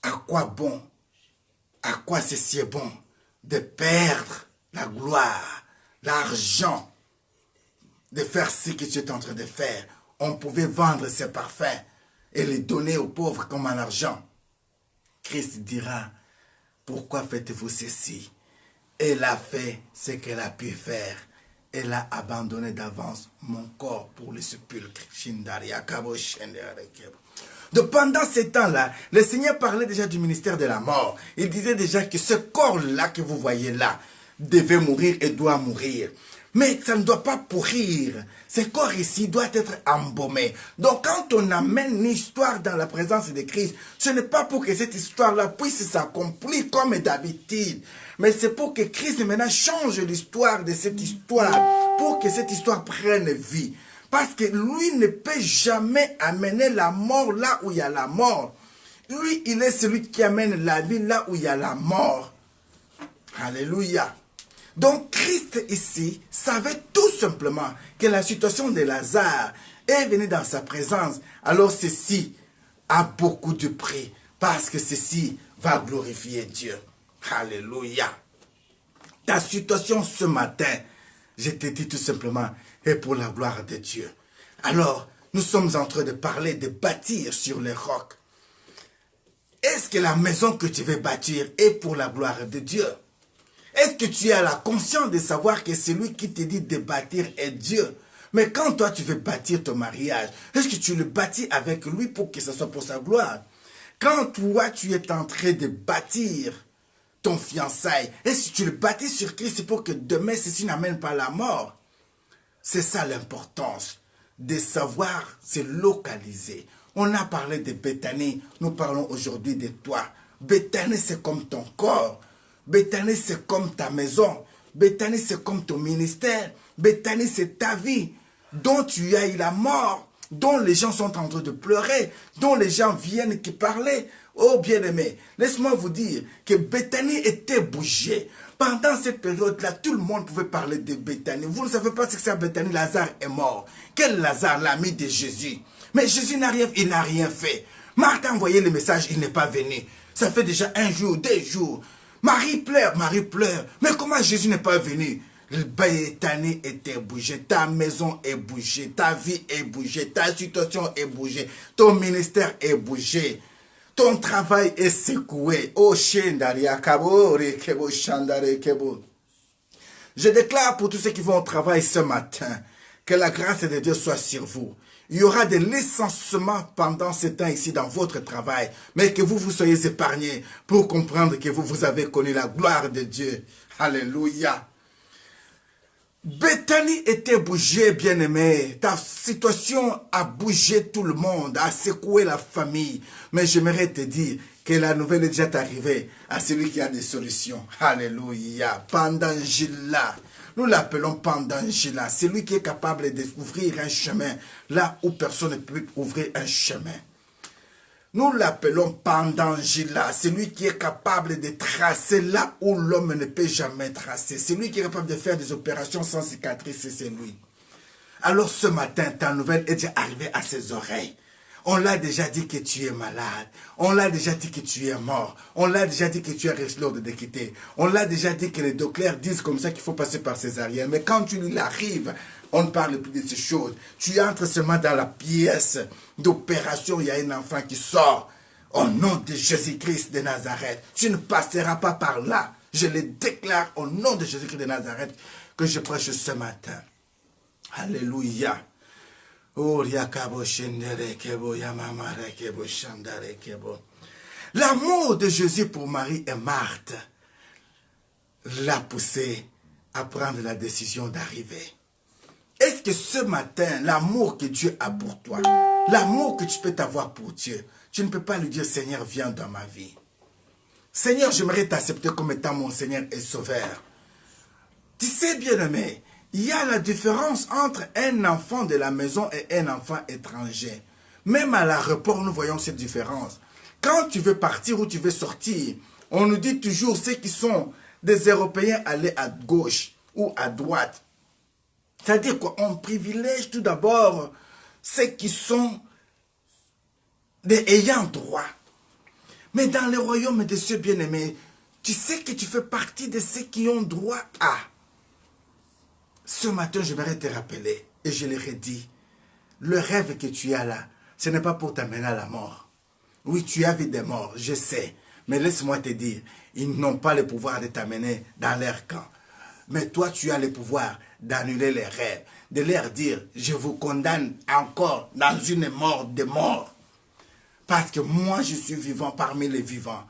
À quoi bon? À quoi ceci est bon de perdre la gloire, l'argent, de faire ce que tu es en train de faire? On pouvait vendre ces parfums et les donner aux pauvres comme en argent. Christ dira, pourquoi faites-vous ceci? Elle a fait ce qu'elle a pu faire. Elle a abandonné d'avance mon corps pour le sépulcre. Donc pendant ces temps-là, le Seigneur parlait déjà du ministère de la mort. Il disait déjà que ce corps-là que vous voyez là devait mourir et doit mourir. Mais ça ne doit pas pourrir. Ce corps ici doit être embaumé. Donc quand on amène l'histoire dans la présence de Christ, ce n'est pas pour que cette histoire-là puisse s'accomplir comme d'habitude. Mais c'est pour que Christ maintenant change l'histoire de cette histoire. Pour que cette histoire prenne vie. Parce que lui ne peut jamais amener la mort là où il y a la mort. Lui, il est celui qui amène la vie là où il y a la mort. Alléluia. Donc Christ ici savait tout simplement que la situation de Lazare est venue dans sa présence. Alors ceci a beaucoup de prix. Parce que ceci va glorifier Dieu. Alléluia. Ta situation ce matin, je te dis tout simplement, est pour la gloire de Dieu. Alors, nous sommes en train de parler de bâtir sur les rocs. Est-ce que la maison que tu veux bâtir est pour la gloire de Dieu? Est-ce que tu as la conscience de savoir que celui qui te dit de bâtir est Dieu? Mais quand toi tu veux bâtir ton mariage, est-ce que tu le bâtis avec lui pour que ce soit pour sa gloire? Quand toi tu es en train de bâtir ton fiançailles, est-ce que tu le bâtis sur Christ pour que demain ceci n'amène pas la mort? C'est ça l'importance de savoir se localiser. On a parlé de Béthanie, nous parlons aujourd'hui de toi. Béthanie, c'est comme ton corps. Béthanie, c'est comme ta maison. Béthanie, c'est comme ton ministère. Béthanie, c'est ta vie, dont tu as eu la mort, dont les gens sont en train de pleurer, dont les gens viennent qui parler. Oh bien-aimé, laisse-moi vous dire que Béthanie était bougée. Pendant cette période-là, tout le monde pouvait parler de Béthanie. Vous ne savez pas ce que c'est Béthanie, Lazare est mort. Quel Lazare, l'ami de Jésus? Mais Jésus n'a rien fait. Marthe a envoyé le message, il n'est pas venu. Ça fait déjà 1 jour, 2 jours. Marie pleure. Mais comment Jésus n'est pas venu? Béthanie était bougée, ta maison est bougée, ta vie est bougée, ta situation est bougée, ton ministère est bougé, ton travail est secoué. Oh, je déclare pour tous ceux qui vont au travail ce matin, que la grâce de Dieu soit sur vous. Il y aura des licenciements pendant ce temps ici dans votre travail, mais que vous soyez épargnés pour comprendre que vous avez connu la gloire de Dieu. Alléluia. Béthanie était bougée, bien-aimé. Ta situation a bougé tout le monde, a secoué la famille. Mais j'aimerais te dire que la nouvelle est déjà arrivée à celui qui a des solutions. Alléluia. Pandangila. Nous l'appelons Pandangila. Celui qui est capable d'ouvrir un chemin là où personne ne peut ouvrir un chemin. Nous l'appelons Pandangila, celui qui est capable de tracer là où l'homme ne peut jamais tracer. Celui qui est capable de faire des opérations sans cicatrice, c'est lui. Alors ce matin, ta nouvelle est déjà arrivée à ses oreilles. On l'a déjà dit que tu es malade. On l'a déjà dit que tu es mort. On l'a déjà dit que tu es resté l'ordre de quitter. On l'a déjà dit que les docteurs disent comme ça qu'il faut passer par césarienne. Mais quand tu arrives, on ne parle plus de ces choses. Tu entres seulement dans la pièce d'opération. Il y a un enfant qui sort. Au nom de Jésus-Christ de Nazareth. Tu ne passeras pas par là. Je le déclare au nom de Jésus-Christ de Nazareth que je prêche ce matin. Alléluia. L'amour de Jésus pour Marie et Marthe l'a poussé à prendre la décision d'arriver. Est-ce que ce matin, l'amour que Dieu a pour toi, l'amour que tu peux avoir pour Dieu, tu ne peux pas lui dire, Seigneur, viens dans ma vie. Seigneur, j'aimerais t'accepter comme étant mon Seigneur et Sauveur. Tu sais, bien-aimé, il y a la différence entre un enfant de la maison et un enfant étranger. Même à l'aéroport, nous voyons cette différence. Quand tu veux partir ou tu veux sortir, on nous dit toujours ceux qui sont des Européens aller à gauche ou à droite. C'est-à-dire qu'on privilège tout d'abord ceux qui sont des ayants droit. Mais dans le royaume de ceux bien-aimés, tu sais que tu fais partie de ceux qui ont droit à. Ce matin, je voudrais te rappeler, et je l'ai dit, le rêve que tu as là, ce n'est pas pour t'amener à la mort. Oui, tu as vu des morts, je sais, mais laisse-moi te dire, ils n'ont pas le pouvoir de t'amener dans leur camp. Mais toi, tu as le pouvoir d'annuler les rêves, de leur dire, je vous condamne encore dans une mort de mort. Parce que moi, je suis vivant parmi les vivants.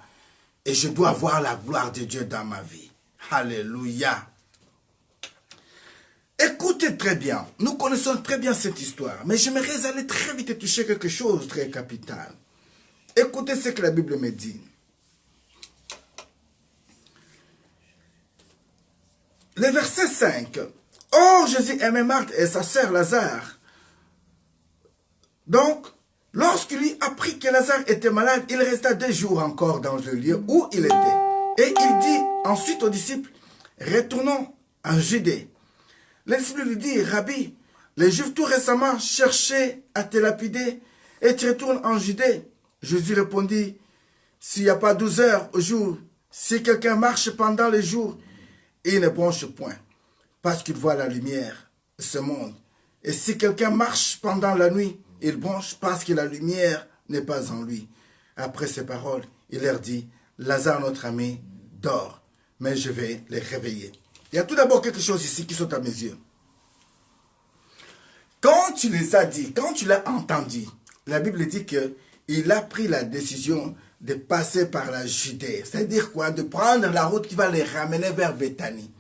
Et je dois voir la gloire de Dieu dans ma vie. Alléluia. Écoutez très bien, nous connaissons très bien cette histoire, mais j'aimerais aller très vite toucher quelque chose de très capital. Écoutez ce que la Bible me dit. Le verset 5. Or, Jésus aimait Marthe et sa sœur Lazare. Donc, lorsqu'il apprit que Lazare était malade, il resta 2 jours encore dans le lieu où il était. Et il dit ensuite aux disciples, retournons en Judée. Les disciples lui disent, Rabbi, les Juifs tout récemment cherchaient à te lapider et tu retournes en Judée. Jésus répondit, s'il n'y a pas 12 heures au jour, si quelqu'un marche pendant les jours, il ne bronche point, parce qu'il voit la lumière de ce monde. Et si quelqu'un marche pendant la nuit, il bronche parce que la lumière n'est pas en lui. Après ces paroles, il leur dit, Lazare, notre ami, dort, mais je vais les réveiller. Il y a tout d'abord quelque chose ici qui saute à mes yeux. Quand tu les as dit, quand tu l'as entendu, la Bible dit qu'il a pris la décision de passer par la Judée. C'est-à-dire quoi? De prendre la route qui va les ramener vers Béthanie.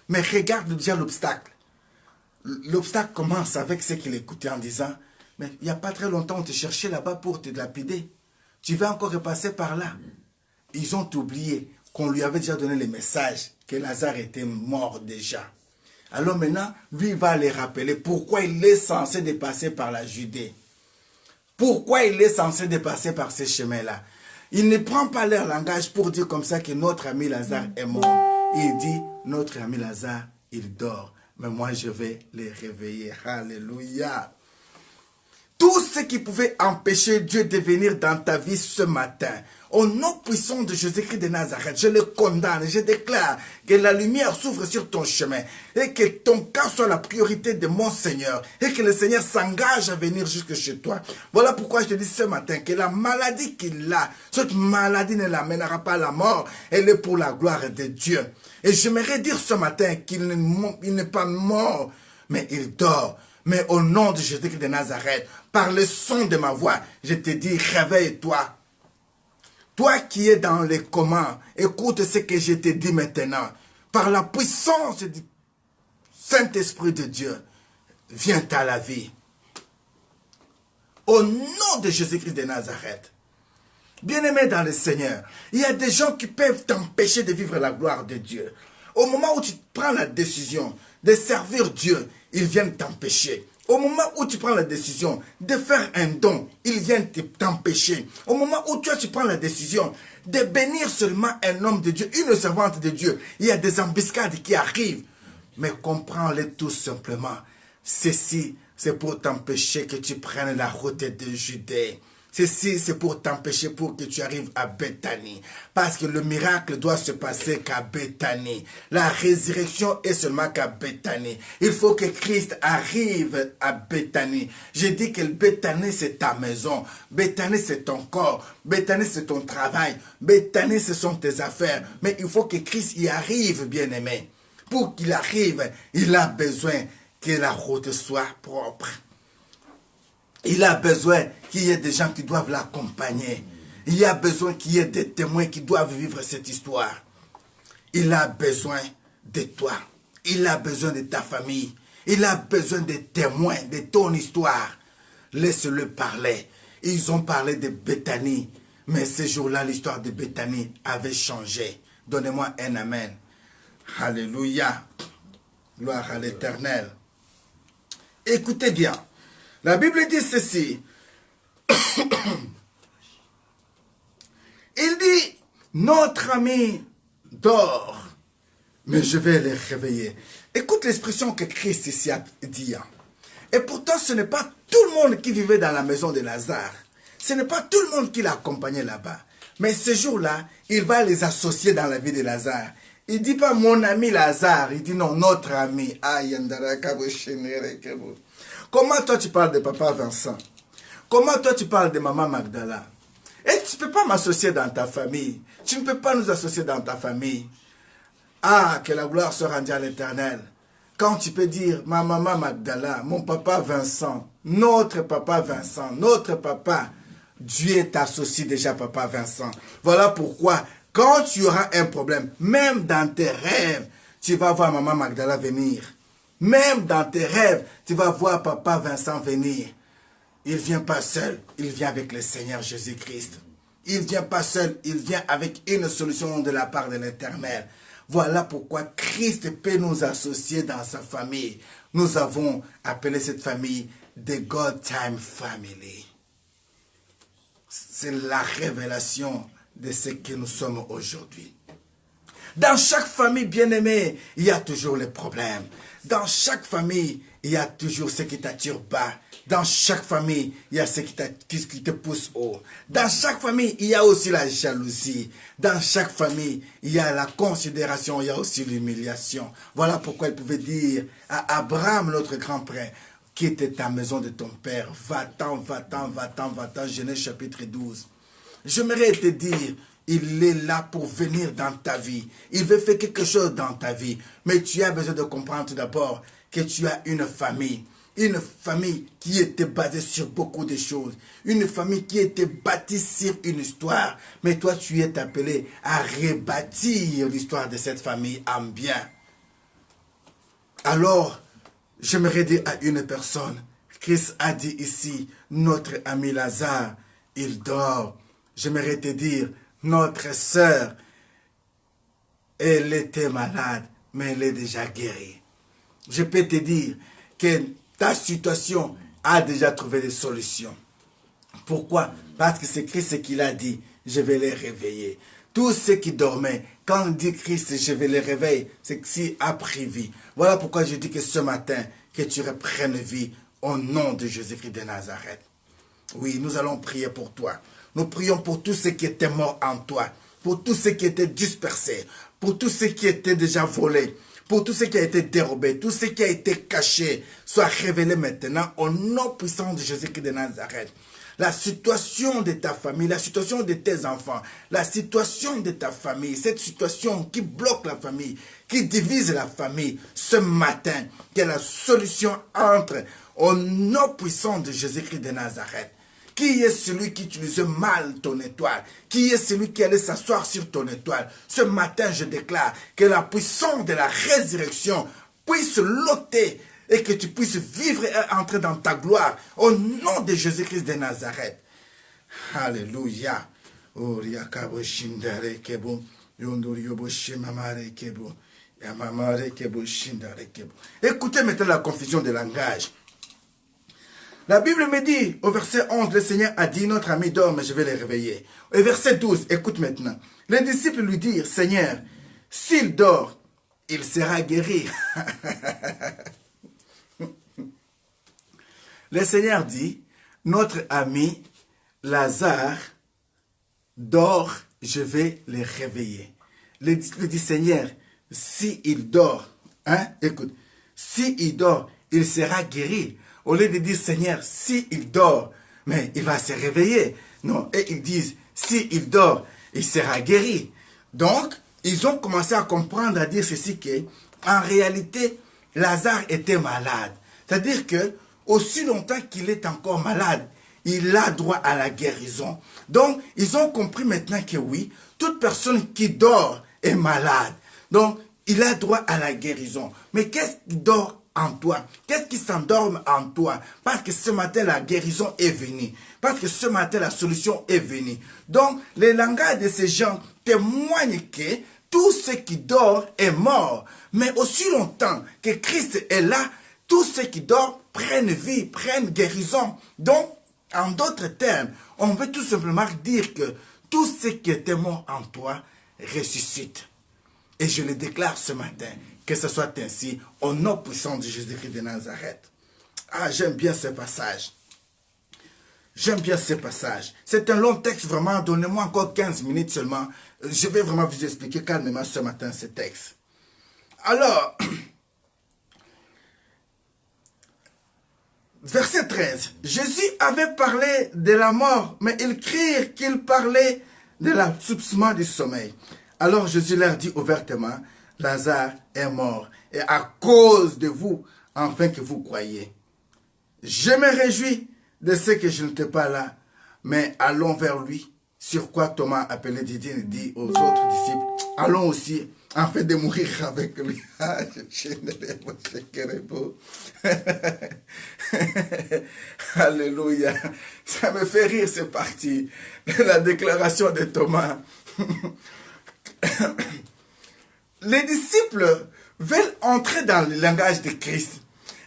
Mais regarde déjà l'obstacle. l'obstacle commence avec ce qu'il écoutait en disant, mais il n'y a pas très longtemps, on te cherchait là-bas pour te lapider. Tu vas encore repasser par là. Ils ont oublié qu'on lui avait déjà donné le message que Lazare était mort déjà. Alors maintenant, lui va les rappeler pourquoi il est censé dépasser par la Judée. Pourquoi il est censé dépasser par ces chemins-là. Il ne prend pas leur langage pour dire comme ça que notre ami Lazare est mort. Il dit, notre ami Lazare, il dort. Mais moi, je vais les réveiller. Alléluia. Tout ce qui pouvait empêcher Dieu de venir dans ta vie ce matin, au nom puissant de Jésus-Christ de Nazareth, je le condamne, je déclare que la lumière s'ouvre sur ton chemin et que ton cas soit la priorité de mon Seigneur et que le Seigneur s'engage à venir jusque chez toi. Voilà pourquoi je te dis ce matin que la maladie qu'il a, cette maladie ne l'amènera pas à la mort, elle est pour la gloire de Dieu. Et j'aimerais dire ce matin qu'il n'est pas mort, mais il dort. Mais au nom de Jésus-Christ de Nazareth, par le son de ma voix, je te dis, réveille-toi. Toi qui es dans les comas, écoute ce que je te dis maintenant. Par la puissance du Saint-Esprit de Dieu, viens à la vie. Au nom de Jésus-Christ de Nazareth. Bien-aimé dans le Seigneur, il y a des gens qui peuvent t'empêcher de vivre la gloire de Dieu. Au moment où tu prends la décision de servir Dieu, ils viennent t'empêcher. Au moment où tu prends la décision de faire un don, ils viennent t'empêcher. Au moment où tu prends la décision de bénir seulement un homme de Dieu, une servante de Dieu, il y a des embuscades qui arrivent. Mais comprends-les tout simplement. Ceci, c'est pour t'empêcher que tu prennes la route de Judée. Ceci, c'est pour t'empêcher pour que tu arrives à Béthanie. Parce que le miracle doit se passer qu'à Béthanie. La résurrection est seulement qu'à Béthanie. Il faut que Christ arrive à Béthanie. Je dis que Béthanie, c'est ta maison. Béthanie, c'est ton corps. Béthanie, c'est ton travail. Béthanie, ce sont tes affaires. Mais il faut que Christ y arrive, bien-aimé. Pour qu'il arrive, il a besoin que la route soit propre. Il a besoin qu'il y ait des gens qui doivent l'accompagner. Il y a besoin qu'il y ait des témoins qui doivent vivre cette histoire. Il a besoin de toi. Il a besoin de ta famille. Il a besoin des témoins de ton histoire. Laisse-le parler. Ils ont parlé de Béthanie. Mais ce jour-là, l'histoire de Béthanie avait changé. Donnez-moi un amen. Alléluia. Gloire à l'Éternel. Écoutez bien. La Bible dit ceci. Il dit, notre ami dort, mais je vais les réveiller. Écoute l'expression que Christ ici a dit. Et pourtant, ce n'est pas tout le monde qui vivait dans la maison de Lazare. Ce n'est pas tout le monde qui l'accompagnait là-bas. Mais ce jour-là, il va les associer dans la vie de Lazare. Il ne dit pas mon ami Lazare, il dit non, notre ami. Comment toi tu parles de papa Vincent? Comment toi tu parles de maman Magdala? Et tu ne peux pas m'associer dans ta famille. Tu ne peux pas nous associer dans ta famille. Ah, que la gloire soit rendue à l'Éternel. Quand tu peux dire ma maman Magdala, mon papa Vincent, notre papa Vincent, notre papa, Dieu t'associe déjà papa Vincent. Voilà pourquoi quand tu auras un problème, même dans tes rêves, tu vas voir maman Magdala venir. Même dans tes rêves, tu vas voir papa Vincent venir. Il ne vient pas seul, il vient avec le Seigneur Jésus-Christ. Il ne vient pas seul, il vient avec une solution de la part de l'Éternel. Voilà pourquoi Christ peut nous associer dans sa famille. Nous avons appelé cette famille The God Time Family. C'est la révélation de ce que nous sommes aujourd'hui. Dans chaque famille bien-aimée, il y a toujours les problèmes. Dans chaque famille, il y a toujours ce qui t'attire bas. Dans chaque famille, il y a ce qui te pousse haut. Dans chaque famille, il y a aussi la jalousie. Dans chaque famille, il y a la considération, il y a aussi l'humiliation. Voilà pourquoi il pouvait dire à Abraham, notre grand-père, quitte ta maison de ton père, va-t'en, va-t'en, va-t'en, va-t'en, Genèse chapitre 12. J'aimerais te dire, il est là pour venir dans ta vie. Il veut faire quelque chose dans ta vie. Mais tu as besoin de comprendre tout d'abord que tu as une famille. Une famille qui était basée sur beaucoup de choses. Une famille qui était bâtie sur une histoire. Mais toi, tu es appelé à rebâtir l'histoire de cette famille en bien. Alors, j'aimerais dire à une personne, Christ a dit ici, notre ami Lazare, il dort. J'aimerais te dire, notre sœur, elle était malade, mais elle est déjà guérie. Je peux te dire que ta situation a déjà trouvé des solutions. Pourquoi? Parce que c'est Christ qui l'a dit, je vais les réveiller. Tous ceux qui dormaient, quand on dit Christ, je vais les réveiller, c'est qu'il a pris vie. Voilà pourquoi je dis que ce matin, que tu reprennes vie au nom de Jésus-Christ de Nazareth. Oui, nous allons prier pour toi. Nous prions pour tous ceux qui étaient morts en toi, pour tous ceux qui étaient dispersés, pour tous ceux qui étaient déjà volés, pour tous ceux qui ont été dérobés, tous ceux qui ont été cachés, soient révélés maintenant au nom puissant de Jésus-Christ de Nazareth. La situation de ta famille, la situation de tes enfants, la situation de ta famille, cette situation qui bloque la famille, qui divise la famille, ce matin, que la solution entre au nom puissant de Jésus-Christ de Nazareth. Qui est celui qui utilisait mal ton étoile? Qui est celui qui allait s'asseoir sur ton étoile? Ce matin, je déclare que la puissance de la résurrection puisse l'ôter et que tu puisses vivre et entrer dans ta gloire au nom de Jésus-Christ de Nazareth. Alléluia. Écoutez maintenant la confusion de langage. La Bible me dit, au verset 11, le Seigneur a dit, notre ami dort, mais je vais les réveiller. Au verset 12, écoute maintenant. Les disciples lui dirent, Seigneur, s'il dort, il sera guéri. Le Seigneur dit, notre ami Lazare dort, je vais les réveiller. Le disciple dit, Seigneur, s'il dort, écoute, s'il dort, il sera guéri. Au lieu de dire, Seigneur, s'il dort, mais il va se réveiller. Non, et ils disent, s'il dort, il sera guéri. Donc, ils ont commencé à comprendre, à dire ceci, que en réalité, Lazare était malade. C'est-à-dire que, aussi longtemps qu'il est encore malade, il a droit à la guérison. Donc, ils ont compris maintenant que oui, toute personne qui dort est malade. Donc, il a droit à la guérison. Mais qu'est-ce qui dort en toi? Qu'est-ce qui s'endorme en toi? Parce que ce matin, la guérison est venue. Parce que ce matin, la solution est venue. Donc, le langage de ces gens témoigne que tout ce qui dort est mort. Mais aussi longtemps que Christ est là, tous ceux qui dorment prennent vie, prennent guérison. Donc, en d'autres termes, on veut tout simplement dire que tout ce qui était mort en toi ressuscite. Et je le déclare ce matin, que ce soit ainsi, au nom puissant de Jésus-Christ de Nazareth. Ah, j'aime bien ce passage. J'aime bien ce passage. C'est un long texte, vraiment. Donnez-moi encore 15 minutes seulement. Je vais vraiment vous expliquer calmement ce matin ce texte. Alors, verset 13. Jésus avait parlé de la mort, mais ils crurent qu'il parlait de l'assoupissement du sommeil. Alors Jésus leur dit ouvertement, Lazare est mort, et à cause de vous, afin que vous croyiez. Je me réjouis de ce que je n'étais pas là, mais allons vers lui. Sur quoi Thomas, appelé Didyme, dit aux autres disciples, allons aussi, afin de mourir avec lui. Alléluia. Ça me fait rire, c'est parti. La déclaration de Thomas. Les disciples veulent entrer dans le langage de Christ.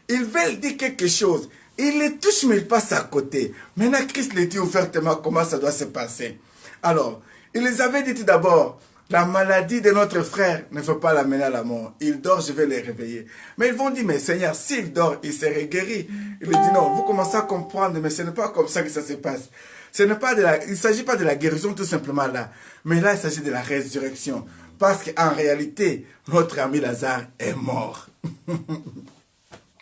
Ils veulent dire quelque chose. Ils les touchent, mais ils passent à côté. Maintenant, Christ les dit ouvertement comment ça doit se passer. Alors, il les avait dit d'abord, la maladie de notre frère ne faut pas l'amener à la mort. Il dort, je vais les réveiller. Mais ils vont dire, mais Seigneur, s'il dort, il serait guéri. Il dit non, vous commencez à comprendre, mais ce n'est pas comme ça que ça se passe. Il ne s'agit pas de la guérison tout simplement là. Mais là, il s'agit de la résurrection. Parce qu'en réalité, notre ami Lazare est mort.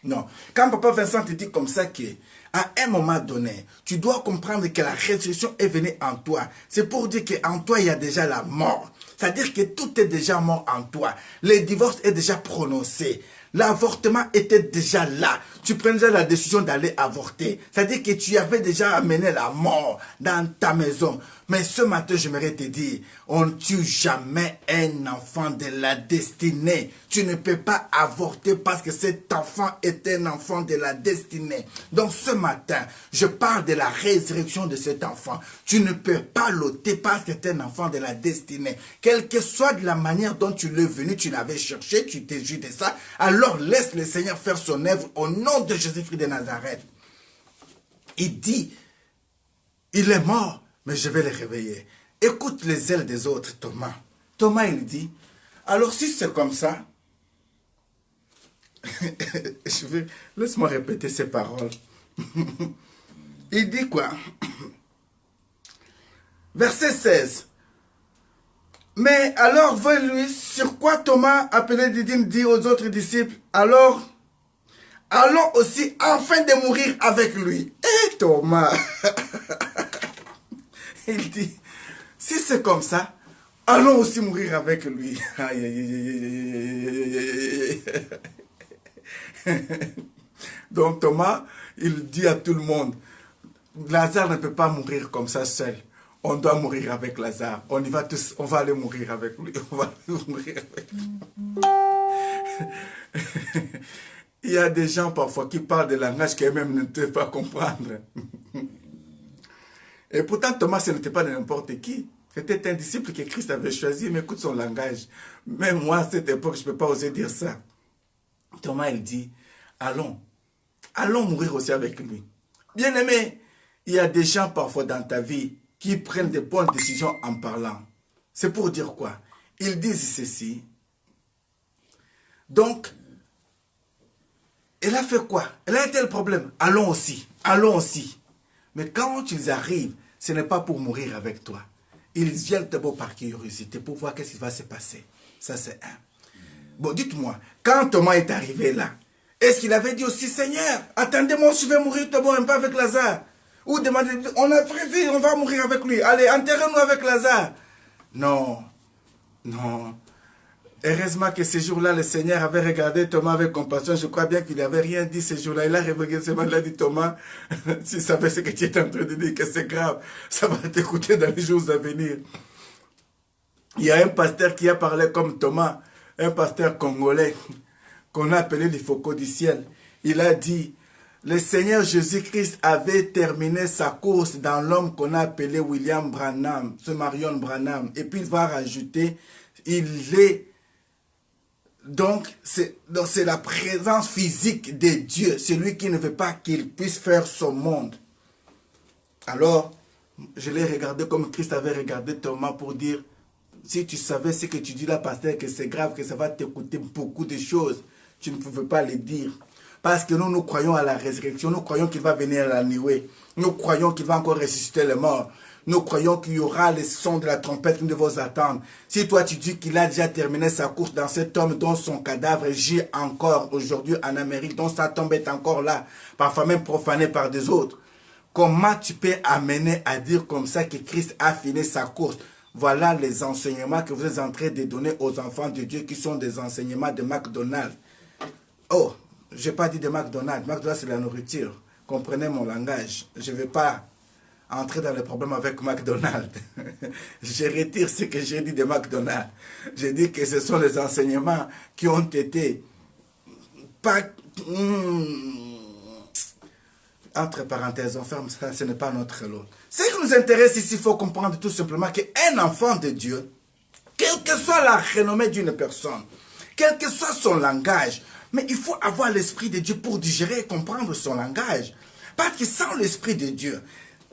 Non. Quand Papa Vincent te dit comme ça qu'à un moment donné, tu dois comprendre que la résurrection est venue en toi. C'est pour dire qu'en toi, il y a déjà la mort. C'est-à-dire que tout est déjà mort en toi. Le divorce est déjà prononcé. L'avortement était déjà là. Tu prenais déjà la décision d'aller avorter. C'est-à-dire que tu avais déjà amené la mort dans ta maison. Mais ce matin, j'aimerais te dire, on ne tue jamais un enfant de la destinée. Tu ne peux pas avorter parce que cet enfant est un enfant de la destinée. Donc ce matin, je parle de la résurrection de cet enfant. Tu ne peux pas l'ôter parce que c'est un enfant de la destinée. Quelle que soit la manière dont tu l'es venu, tu l'avais cherché, tu t'es joué de ça. Alors laisse le Seigneur faire son œuvre au nom de Jésus-Christ de Nazareth. Il dit, il est mort, mais je vais le réveiller. Écoute les ailes des autres, Thomas. Thomas, il dit, alors si c'est comme ça, laisse-moi répéter ces paroles. Il dit quoi? Verset 16. Mais alors vint lui, sur quoi Thomas, appelé Didyme, dit aux autres disciples, alors, allons aussi afin de mourir avec lui. Et Thomas, il dit, si c'est comme ça, allons aussi mourir avec lui. Aïe, aïe, aïe, aïe. Donc Thomas, il dit à tout le monde, Lazare ne peut pas mourir comme ça seul. On doit mourir avec Lazare. On y va tous, on va aller mourir avec lui. On va mourir avec lui. Il y a des gens parfois qui parlent de langage qu'eux-mêmes ne peuvent pas comprendre. Et pourtant Thomas, ce n'était pas de n'importe qui. C'était un disciple que Christ avait choisi, mais écoute son langage. Même moi, à cette époque, je ne peux pas oser dire ça. Thomas, il dit, allons mourir aussi avec lui. Bien-aimé, il y a des gens parfois dans ta vie qui prennent de bonnes décisions en parlant. C'est pour dire quoi? Ils disent ceci. Donc, elle a fait quoi? Elle a été le problème. Allons aussi. Mais quand ils arrivent, ce n'est pas pour mourir avec toi. Ils viennent d'abord par curiosité pour voir qu'est-ce qui va se passer. Ça, c'est un. Bon, dites-moi, quand Thomas est arrivé là, est-ce qu'il avait dit aussi, Seigneur, attendez-moi, je vais mourir d'abord un peu avec Lazare? Ou demander, on a prévu, on va mourir avec lui. Allez, enterrez-nous avec Lazare. Non. Heureusement que ce jour-là, le Seigneur avait regardé Thomas avec compassion. Je crois bien qu'il n'avait rien dit ce jour-là. Il a réveillé ce moment-là, dit Thomas, s'il savait ce que tu es en train de dire, que c'est grave, ça va t'écouter dans les jours à venir. Il y a un pasteur qui a parlé comme Thomas, un pasteur congolais, qu'on a appelé l'Ifoko du ciel. Il a dit, le Seigneur Jésus-Christ avait terminé sa course dans l'homme qu'on a appelé William Branham, ce Marion Branham. Et puis il va rajouter, il est... Donc c'est la présence physique de Dieu, celui qui ne veut pas qu'il puisse faire son monde. Alors, je l'ai regardé comme Christ avait regardé Thomas pour dire, si tu savais ce que tu dis là, pasteur, que c'est grave, que ça va t'écouter beaucoup de choses, tu ne pouvais pas le dire. Parce que nous croyons à la résurrection, nous croyons qu'il va venir la nuée, nous croyons qu'il va encore ressusciter les morts. Nous croyons qu'il y aura le son de la trompette que nous devons attendre. Si toi tu dis qu'il a déjà terminé sa course dans cet homme dont son cadavre gît encore aujourd'hui en Amérique, dont sa tombe est encore là, parfois même profanée par des autres, comment tu peux amener à dire comme ça que Christ a fini sa course? Voilà les enseignements que vous êtes en train de donner aux enfants de Dieu qui sont des enseignements de McDonald's. Oh, je n'ai pas dit de McDonald's. McDonald's c'est la nourriture. Comprenez mon langage. Je ne vais pas entrer dans les problèmes avec McDonald's. Je retire ce que j'ai dit de McDonald's. Je dis que ce sont les enseignements qui ont été pas... Entre parenthèses, on ferme ça, ce n'est pas notre lot. Ce qui nous intéresse ici, il faut comprendre tout simplement qu'un enfant de Dieu, quelle que soit la renommée d'une personne, quel que soit son langage, mais il faut avoir l'esprit de Dieu pour digérer et comprendre son langage. Parce que sans l'esprit de Dieu,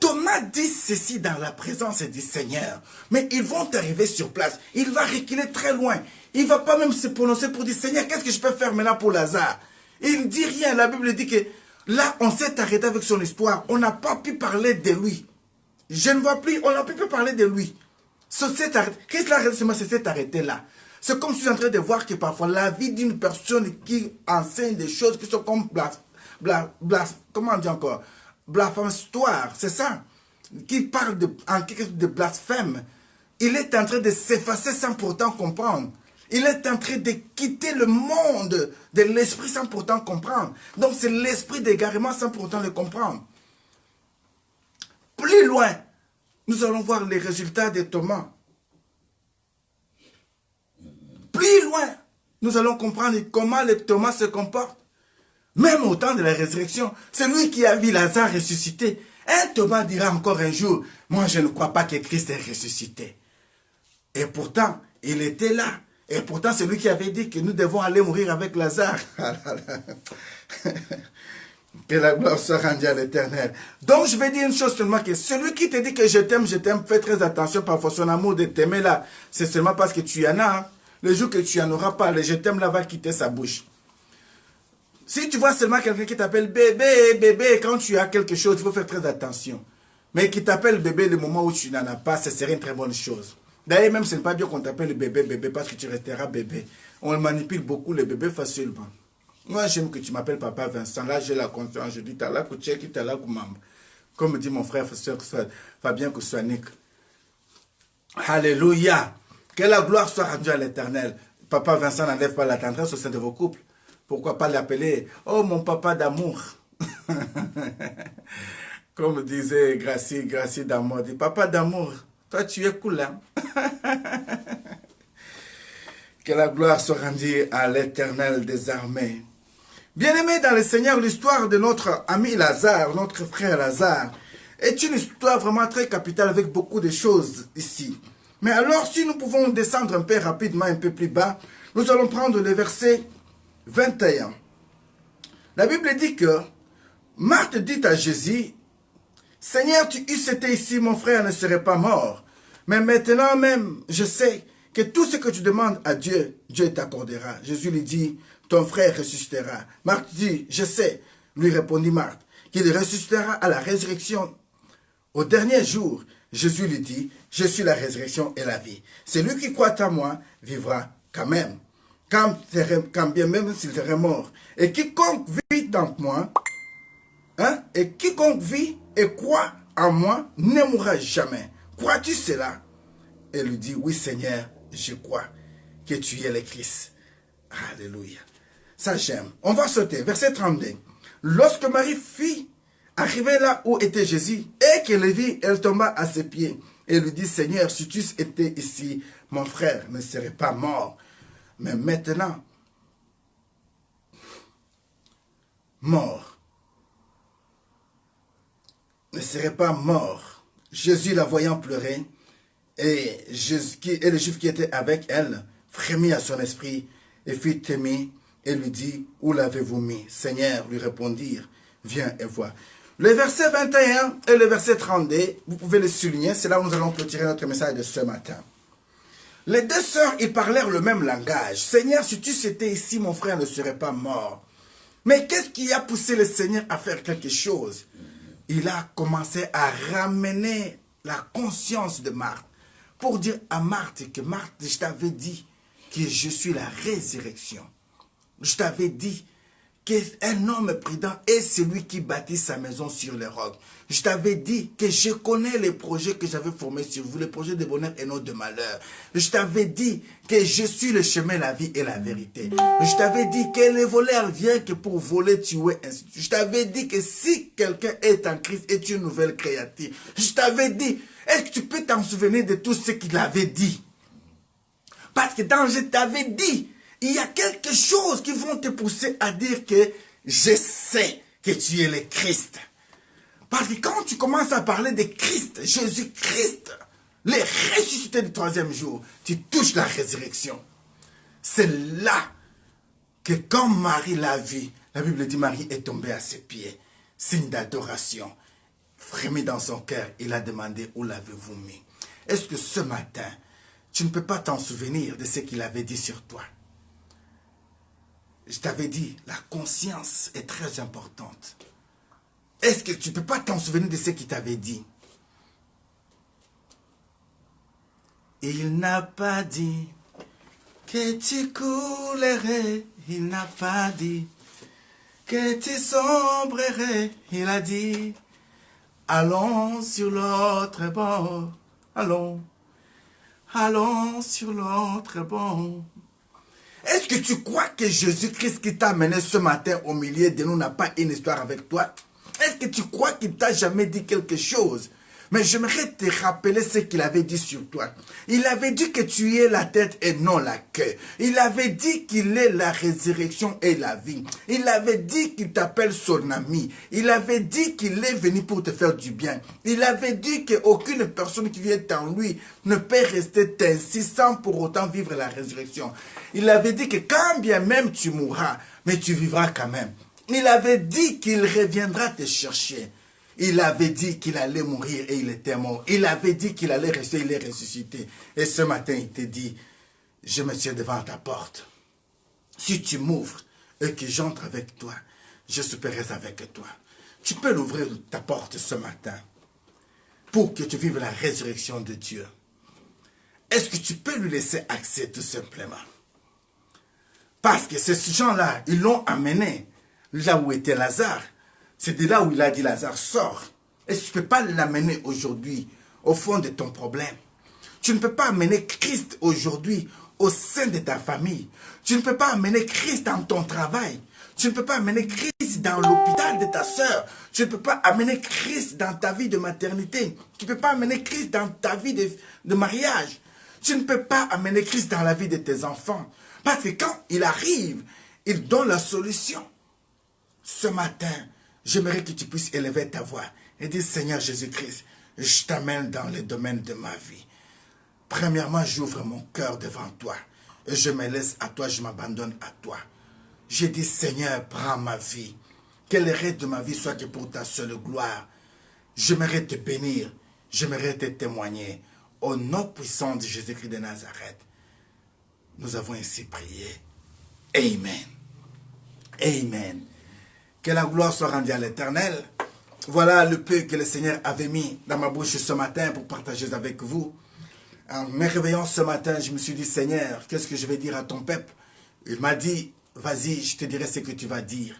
Thomas dit ceci dans la présence du Seigneur. Mais ils vont arriver sur place. Il va reculer très loin. Il ne va pas même se prononcer pour dire, Seigneur, qu'est-ce que je peux faire maintenant pour Lazare? Il ne dit rien. La Bible dit que là, on s'est arrêté avec son histoire. On n'a pas pu parler de lui. Je ne vois plus, on n'a plus pu parler de lui. Qu'est-ce qu'il a arrêté? C'est s'est arrêté là. C'est comme si je suis en train de voir que parfois la vie d'une personne qui enseigne des choses qui sont comme comment on dit encore? Blasphématoire, c'est ça, qui parle en quelque chose de blasphème. Il est en train de s'effacer sans pourtant comprendre. Il est en train de quitter le monde de l'esprit sans pourtant comprendre. Donc c'est l'esprit d'égarement sans pourtant le comprendre. Plus loin, nous allons voir les résultats de Thomas. Plus loin, nous allons comprendre comment le Thomas se comporte. Même au temps de la résurrection, c'est lui qui a vu Lazare ressusciter. Un Thomas dira encore un jour, moi je ne crois pas que Christ est ressuscité. Et pourtant, il était là. Et pourtant, c'est lui qui avait dit que nous devons aller mourir avec Lazare. Que la gloire soit rendue à l'Éternel. Donc, je vais dire une chose seulement, que celui qui te dit que je t'aime, fais très attention, parfois son amour de t'aimer là, c'est seulement parce que tu en as. Hein. Le jour que tu n'en auras pas, le je t'aime là va quitter sa bouche. Si tu vois seulement quelqu'un qui t'appelle bébé, bébé, quand tu as quelque chose, il faut faire très attention. Mais qui t'appelle bébé le moment où tu n'en as pas, ce serait une très bonne chose. D'ailleurs, même ce n'est pas bien qu'on t'appelle bébé, bébé, parce que tu resteras bébé. On manipule beaucoup les bébés facilement. Moi, j'aime que tu m'appelles papa Vincent. Là, j'ai la conscience. Je dis, t'as là, Koucheki, t'as là, Koumam. Comme dit mon frère, Fabien Koussanik. Alléluia. Que la gloire soit rendue à l'Éternel. Papa Vincent n'enlève pas la tendresse au sein de vos couples. Pourquoi pas l'appeler, oh mon papa d'amour. Comme disait Gracie d'amour. Dit, papa d'amour, toi tu es cool, hein? Que la gloire soit rendue à l'Éternel des armées. Bien-aimés dans le Seigneur, l'histoire de notre ami Lazare, notre frère Lazare, est une histoire vraiment très capitale avec beaucoup de choses ici. Mais alors, si nous pouvons descendre un peu rapidement, un peu plus bas, nous allons prendre le verset 21. La Bible dit que Marthe dit à Jésus, Seigneur, tu eusses été ici, mon frère ne serait pas mort. Mais maintenant même, je sais que tout ce que tu demandes à Dieu, Dieu t'accordera. Jésus lui dit, ton frère ressuscitera. Marthe dit, je sais, lui répondit Marthe, qu'il ressuscitera à la résurrection. Au dernier jour, Jésus lui dit, je suis la résurrection et la vie. Celui qui croit en moi vivra quand même. Quand bien même s'il serait mort. Et quiconque vit en moi, hein, et quiconque vit et croit en moi ne mourra jamais. Crois-tu cela? Elle lui dit, oui Seigneur, je crois que tu es le Christ. Alléluia. Ça j'aime. On va sauter. Verset 32. Lorsque Marie fut arrivée là où était Jésus et qu'elle le vit, elle tomba à ses pieds et lui dit, Seigneur, si tu étais ici, mon frère ne serait pas mort. Mais maintenant, mort, ne serait pas mort. Jésus la voyant pleurer, et les Juifs qui étaient avec elle frémit à son esprit et fut ému et lui dit, où l'avez-vous mis? Seigneur, lui répondirent, viens et vois. Le verset 21 et le verset 32, vous pouvez les souligner, c'est là où nous allons clôturer notre message de ce matin. Les deux sœurs, ils parlèrent le même langage. Seigneur, si tu étais ici, mon frère ne serait pas mort. Mais qu'est-ce qui a poussé le Seigneur à faire quelque chose? Il a commencé à ramener la conscience de Marthe. Pour dire à Marthe que Marthe, je t'avais dit que je suis la résurrection. Je t'avais dit qu'un homme prudent est celui qui bâtit sa maison sur les rocs. Je t'avais dit que je connais les projets que j'avais formés sur vous, les projets de bonheur et non de malheur. Je t'avais dit que je suis le chemin, la vie et la vérité. Je t'avais dit que le voleur vient que pour voler, tuer, ainsi de suite. Je t'avais dit que si quelqu'un est en Christ, est une nouvelle créature. Je t'avais dit, est-ce que tu peux t'en souvenir de tout ce qu'il avait dit? Parce que dans je t'avais dit, il y a quelque chose qui vont te pousser à dire que je sais que tu es le Christ. Parce que quand tu commences à parler de Christ, Jésus-Christ, le ressuscité du troisième jour, tu touches la résurrection. C'est là que quand Marie l'a vu, la Bible dit Marie est tombée à ses pieds, signe d'adoration, frémit dans son cœur, il a demandé où l'avez-vous mis? Est-ce que ce matin, tu ne peux pas t'en souvenir de ce qu'il avait dit sur toi? Je t'avais dit, la conscience est très importante. Est-ce que tu ne peux pas t'en souvenir de ce qu'il t'avait dit? Il n'a pas dit que tu coulerais. Il n'a pas dit que tu sombrerais. Il a dit, allons sur l'autre bord. Allons, allons sur l'autre bord. Est-ce que tu crois que Jésus-Christ qui t'a amené ce matin au milieu de nous n'a pas une histoire avec toi? Est-ce que tu crois qu'il t'a jamais dit quelque chose? Mais j'aimerais te rappeler ce qu'il avait dit sur toi. Il avait dit que tu es la tête et non la queue. Il avait dit qu'il est la résurrection et la vie. Il avait dit qu'il t'appelle son ami. Il avait dit qu'il est venu pour te faire du bien. Il avait dit qu'aucune personne qui vient en lui ne peut rester ainsi sans pour autant vivre la résurrection. Il avait dit que quand bien même tu mourras, mais tu vivras quand même. Il avait dit qu'il reviendra te chercher. Il avait dit qu'il allait mourir et il était mort. Il avait dit qu'il allait rester, il est ressuscité. Et ce matin, il te dit, je me tiens devant ta porte. Si tu m'ouvres et que j'entre avec toi, je souperai avec toi. Tu peux l'ouvrir ta porte ce matin pour que tu vives la résurrection de Dieu. Est-ce que tu peux lui laisser accès tout simplement? Parce que ces gens-là, ils l'ont amené là où était Lazare. C'est de là où il a dit, Lazare, sors. Est-ce que tu ne peux pas l'amener aujourd'hui au fond de ton problème? Tu ne peux pas amener Christ aujourd'hui au sein de ta famille. Tu ne peux pas amener Christ dans ton travail. Tu ne peux pas amener Christ dans l'hôpital de ta soeur. Tu ne peux pas amener Christ dans ta vie de maternité. Tu ne peux pas amener Christ dans ta vie de mariage. Tu ne peux pas amener Christ dans la vie de tes enfants. Parce que quand il arrive, il donne la solution. Ce matin, j'aimerais que tu puisses élever ta voix et dire, Seigneur Jésus-Christ, je t'amène dans le domaine de ma vie. Premièrement, j'ouvre mon cœur devant toi et je me laisse à toi, je m'abandonne à toi. J'ai dit, Seigneur, prends ma vie. Que le reste de ma vie soit que pour ta seule gloire. J'aimerais te bénir, j'aimerais te témoigner. Au nom puissant de Jésus-Christ de Nazareth, nous avons ainsi prié. Amen. Amen. Que la gloire soit rendue à l'Éternel. Voilà le peu que le Seigneur avait mis dans ma bouche ce matin pour partager avec vous. En me réveillant ce matin, je me suis dit, Seigneur, qu'est-ce que je vais dire à ton peuple? Il m'a dit, vas-y, je te dirai ce que tu vas dire.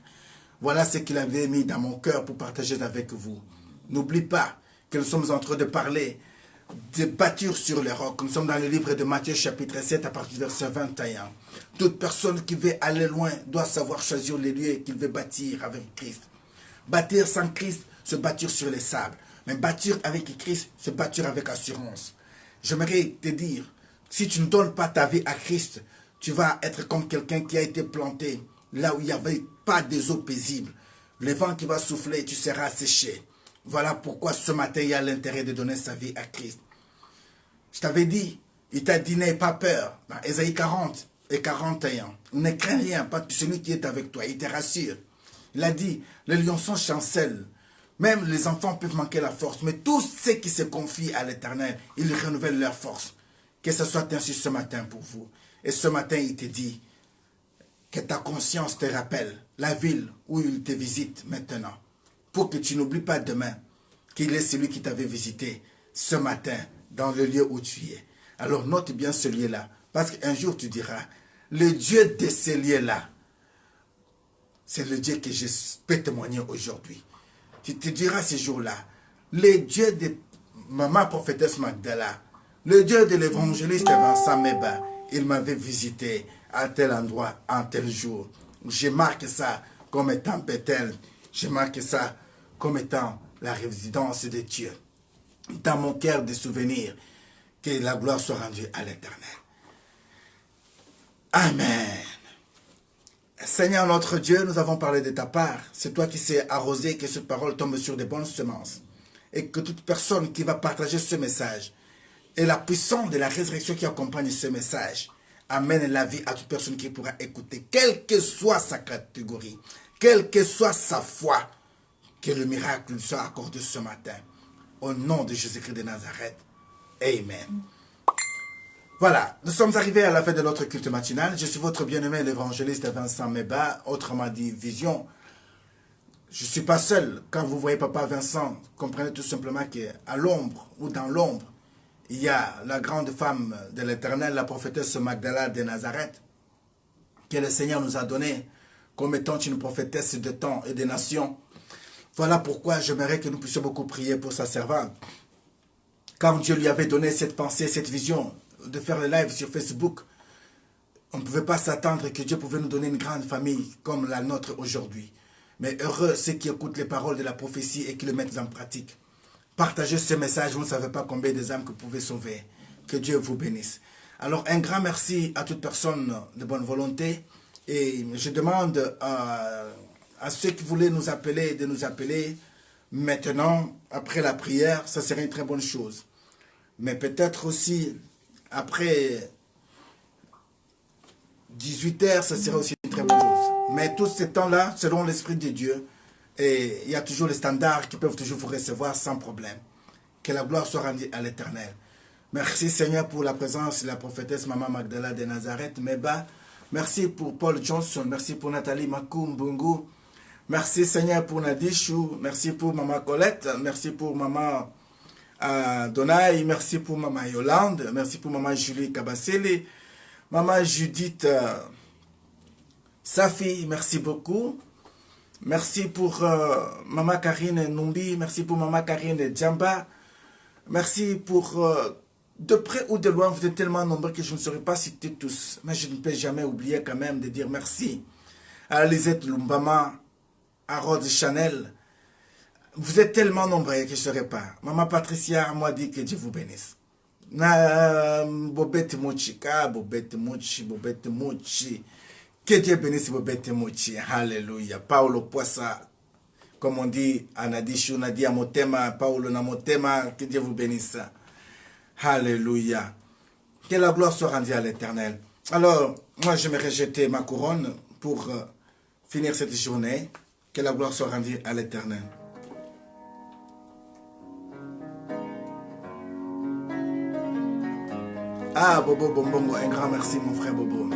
Voilà ce qu'il avait mis dans mon cœur pour partager avec vous. N'oublie pas que nous sommes en train de parler de bâtir sur les rocs. Nous sommes dans le livre de Matthieu chapitre 7 à partir du verset 21. Toute personne qui veut aller loin doit savoir choisir les lieux qu'il veut bâtir avec Christ. Bâtir sans Christ, se bâtir sur les sables. Mais bâtir avec Christ, se bâtir avec assurance. J'aimerais te dire, si tu ne donnes pas ta vie à Christ, tu vas être comme quelqu'un qui a été planté là où il n'y avait pas des eaux paisibles. Le vent qui va souffler, tu seras séché. Voilà pourquoi ce matin, il y a l'intérêt de donner sa vie à Christ. Je t'avais dit, il t'a dit, n'aie pas peur. Dans Ésaïe 40 et 41, ne crains rien, pas que celui qui est avec toi, il te rassure. Il a dit, les lionceaux chancellent. Même les enfants peuvent manquer la force, mais tous ceux qui se confient à l'Éternel, ils renouvellent leur force. Que ce soit ainsi ce matin pour vous. Et ce matin, il te dit que ta conscience te rappelle la ville où il te visite maintenant. Pour que tu n'oublies pas demain qu'il est celui qui t'avait visité ce matin dans le lieu où tu es. Alors note bien ce lieu-là. Parce qu'un jour tu diras, le Dieu de ce lieu-là, c'est le Dieu que je peux témoigner aujourd'hui. Tu te diras ce jour-là, le Dieu de maman prophétesse Magdala, le Dieu de l'évangéliste Vincent Meba, il m'avait visité à tel endroit, en tel jour. Je marque ça comme étant Bethel. Je marque ça comme étant la résidence de Dieu. Dans mon cœur de souvenirs, que la gloire soit rendue à l'Éternel. Amen. Seigneur notre Dieu, nous avons parlé de ta part. C'est toi qui sais arroser, que cette parole tombe sur de bonnes semences. Et que toute personne qui va partager ce message, et la puissance de la résurrection qui accompagne ce message, amène la vie à toute personne qui pourra écouter, quelle que soit sa catégorie, quelle que soit sa foi, que le miracle lui soit accordé ce matin. Au nom de Jésus-Christ de Nazareth. Amen. Voilà, nous sommes arrivés à la fin de notre culte matinal. Je suis votre bien-aimé, l'évangéliste Vincent Meba, autrement dit Vision. Je ne suis pas seul. Quand vous voyez Papa Vincent, comprenez tout simplement qu'à l'ombre ou dans l'ombre, il y a la grande femme de l'Éternel, la prophétesse Magdala de Nazareth, que le Seigneur nous a donnée comme étant une prophétesse de temps et des nations. Voilà pourquoi j'aimerais que nous puissions beaucoup prier pour sa servante. Quand Dieu lui avait donné cette pensée, cette vision de faire le live sur Facebook, On ne pouvait pas s'attendre que Dieu pouvait nous donner une grande famille comme la nôtre aujourd'hui. Mais heureux ceux qui écoutent les paroles de la prophétie et qui le mettent en pratique. Partagez ce message, vous ne savez pas combien des âmes que vous pouvez sauver. Que Dieu vous bénisse. Alors un grand merci à toute personne de bonne volonté. Et je demande à ceux qui voulaient nous appeler de nous appeler maintenant, après la prière, ça serait une très bonne chose. Mais peut-être aussi après 18 h, ça serait aussi une très bonne chose. Mais tous ces temps-là, selon l'Esprit de Dieu, et il y a toujours les standards qui peuvent toujours vous recevoir sans problème. Que la gloire soit rendue à l'Éternel. Merci Seigneur pour la présence de la prophétesse Maman Magdala de Nazareth, Meba. Merci pour Paul Johnson. Merci pour Nathalie Makumbungu. Merci Seigneur pour Nadishou. Merci pour Maman Colette. Merci pour Maman Donaï. Merci pour Maman Yolande. Merci pour Maman Julie Kabasele. Maman Judith Safi. Merci beaucoup. Merci pour Maman Karine Numbi. Merci pour Maman Karine Djamba. Merci pour... de près ou de loin, vous êtes tellement nombreux que je ne saurais pas citer tous. Mais je ne peux jamais oublier quand même de dire merci à Lisette Lumbama, à Rod Chanel. Vous êtes tellement nombreux que je ne saurais pas. Maman Patricia m'a dit que Dieu vous bénisse. Bobette Mochi, Bobette Mochi, Bobette Mochi. Que Dieu bénisse Bobette Mochi. Alléluia. Paolo Poissa, comme on dit à Nadishu, on a dit à Motema, Paolo Namotema, que Dieu vous bénisse. Alléluia. Que la gloire soit rendue à l'Éternel. Alors, moi, je vais rejeter ma couronne pour finir cette journée. Que la gloire soit rendue à l'Éternel. Ah, Bobo Bombongo, un grand merci, mon frère Bobo.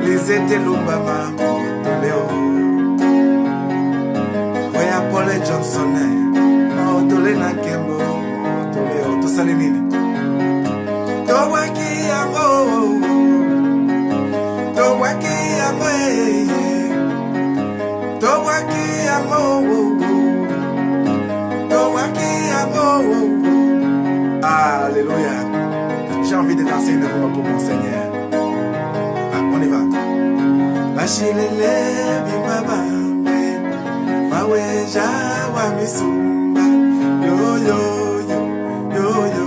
Lisette Lumbama, Toleo. Johnson motole na kembo motole tosali nini tobwaki yango tobwaki yango tobwaki yango tobwaki yango. Alléluia. J'ai envie de danser une rumba pour mon Seigneur. Ah, on y va. Bashilele bibaba maweja wa misumba yo yo yo yo yo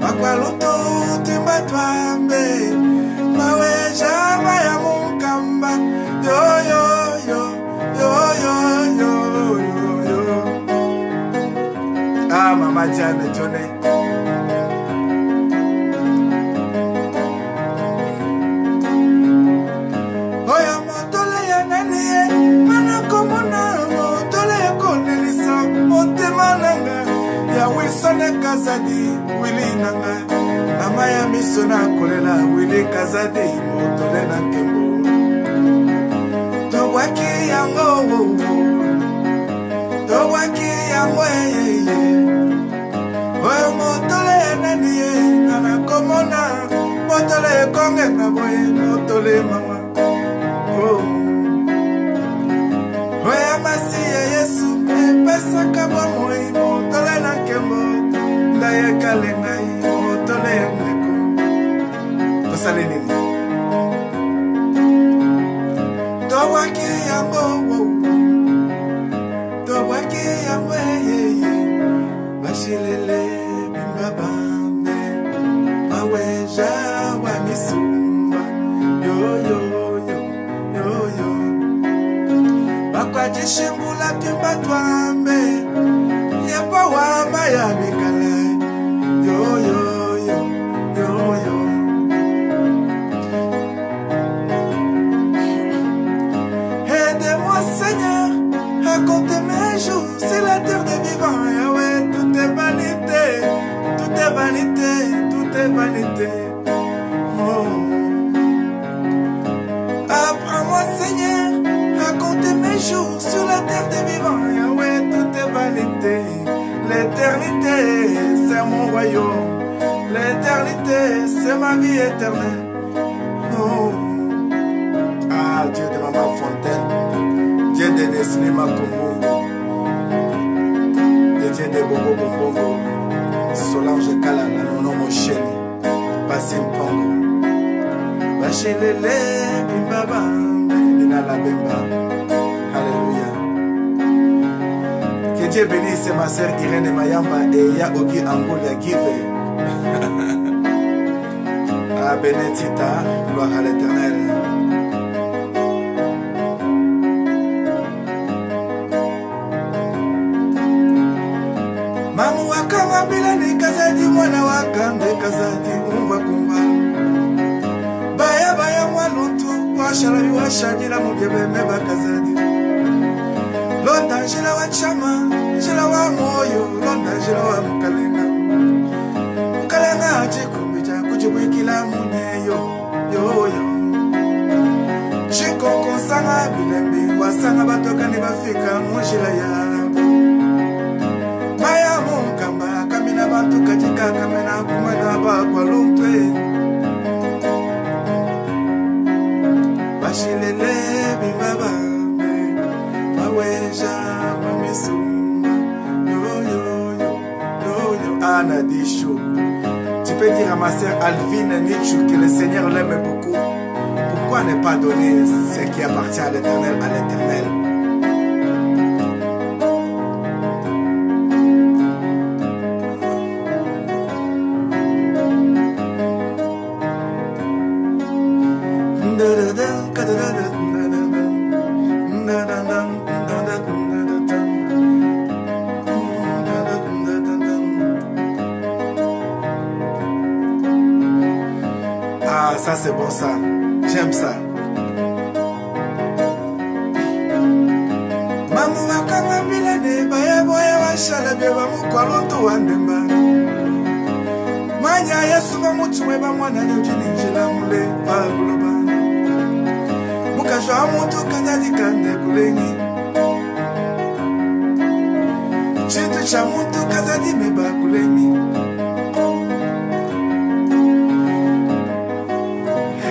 makwaluto timbatwambe maweja maya mukamba yo yo yo yo yo yo yo yo. Ah, Mama Jane Jone. Kazadi wili nanga nama ya miso na kolela wili kazadi motole na nkembo tobwaki yango yeye oyo motole ya nani ye nana komona motole konge na boye motole mama oya masi ya Yesu epesaka bomoi motole na nkembo ndaye kalengai motole ndeko tosali nini tobwaki yango yeye bashilele bimbabambe aweja wa misumba yo yo yo yo yo bakwajishimbula timbatwambe yepa wa maya mikala yo yo yo yo yo. Aide-moi Seigneur à compter mes jours sur la terre des vivants. Yahweh, tout est vanité, tout est vanité, tout est vanité. Oh. Apprends-moi Seigneur à compter mes jours sur la terre des vivants. Yahweh, tout est vanité. L'éternité, c'est mon royaume. L'éternité, c'est ma vie éternelle. Oh. Ah, Dieu de Maman Fontaine, Dieu de Nestlé Makombo, Dieu de Bobo Bombongo, Solange Kalana, Nono Mosheni, Bassim Pongo, Bachelele, Bimbaba, Nina la Bemba. Alléluia. Que Dieu bénisse ma sœur Irène Mayamba et Yaogi Angolia Give. Ah, Benetita, gloire à l'Éternel. Mamu wakanga bilani kazadi mwana wakambe kazadi umva kumba baya baya mwalutu washalabi washanyila mugebe meba kazadi londa jila wa chama jila wa moyo londa jila wa mkalenga mkalenga chikumbija kujibwikila munyeyo yoyo chiko konsanga bilembi wasanga batoka ni bafika mujila ya maya mukamba kamina bantu katika kamena kumena bakwa luntwe bashilele bimbaba maweja mamisumba yo yo yo yo yo. Anna Dichou, tu peux dire à ma sœur Alvine Nichou que le Seigneur l'aime beaucoup. Pourquoi ne pas donner ce qui appartient à l'Éternel à l'Éternel? Ah, ça c'est bon ça. J'aime ça. Mamu wakanga milane baya boya washala beba mukwaloto wandemba. Manya Yesu bamuchwe bamwana nyojini njila mule paguloba. Mukajwa mutu kandadi kande kulengi. Chamuntu kazadi meba kulemi.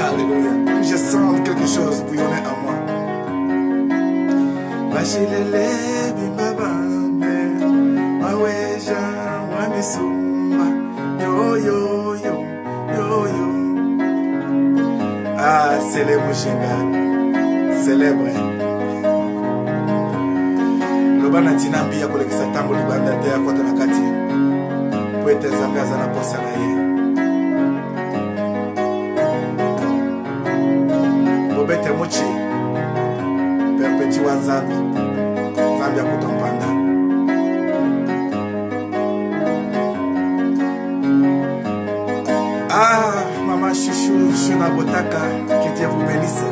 Alléluia. Je sens quelque chose bouillonner en moi. Bachilele bimbabambe. Maweja wamisumba. Yo yo yo yo yo. Ah, célèbre Mushinga. Célèbre. Lobana tinambi ya kolekisa tango libanda te akota na kati. Poete nzambe aza na posa na ye. Bobete mochi. Perpétue wa nzambe. Nzambe akuta mpanda. Ah, maman chouchou, Shona Botaka, que Dieu vous bénisse.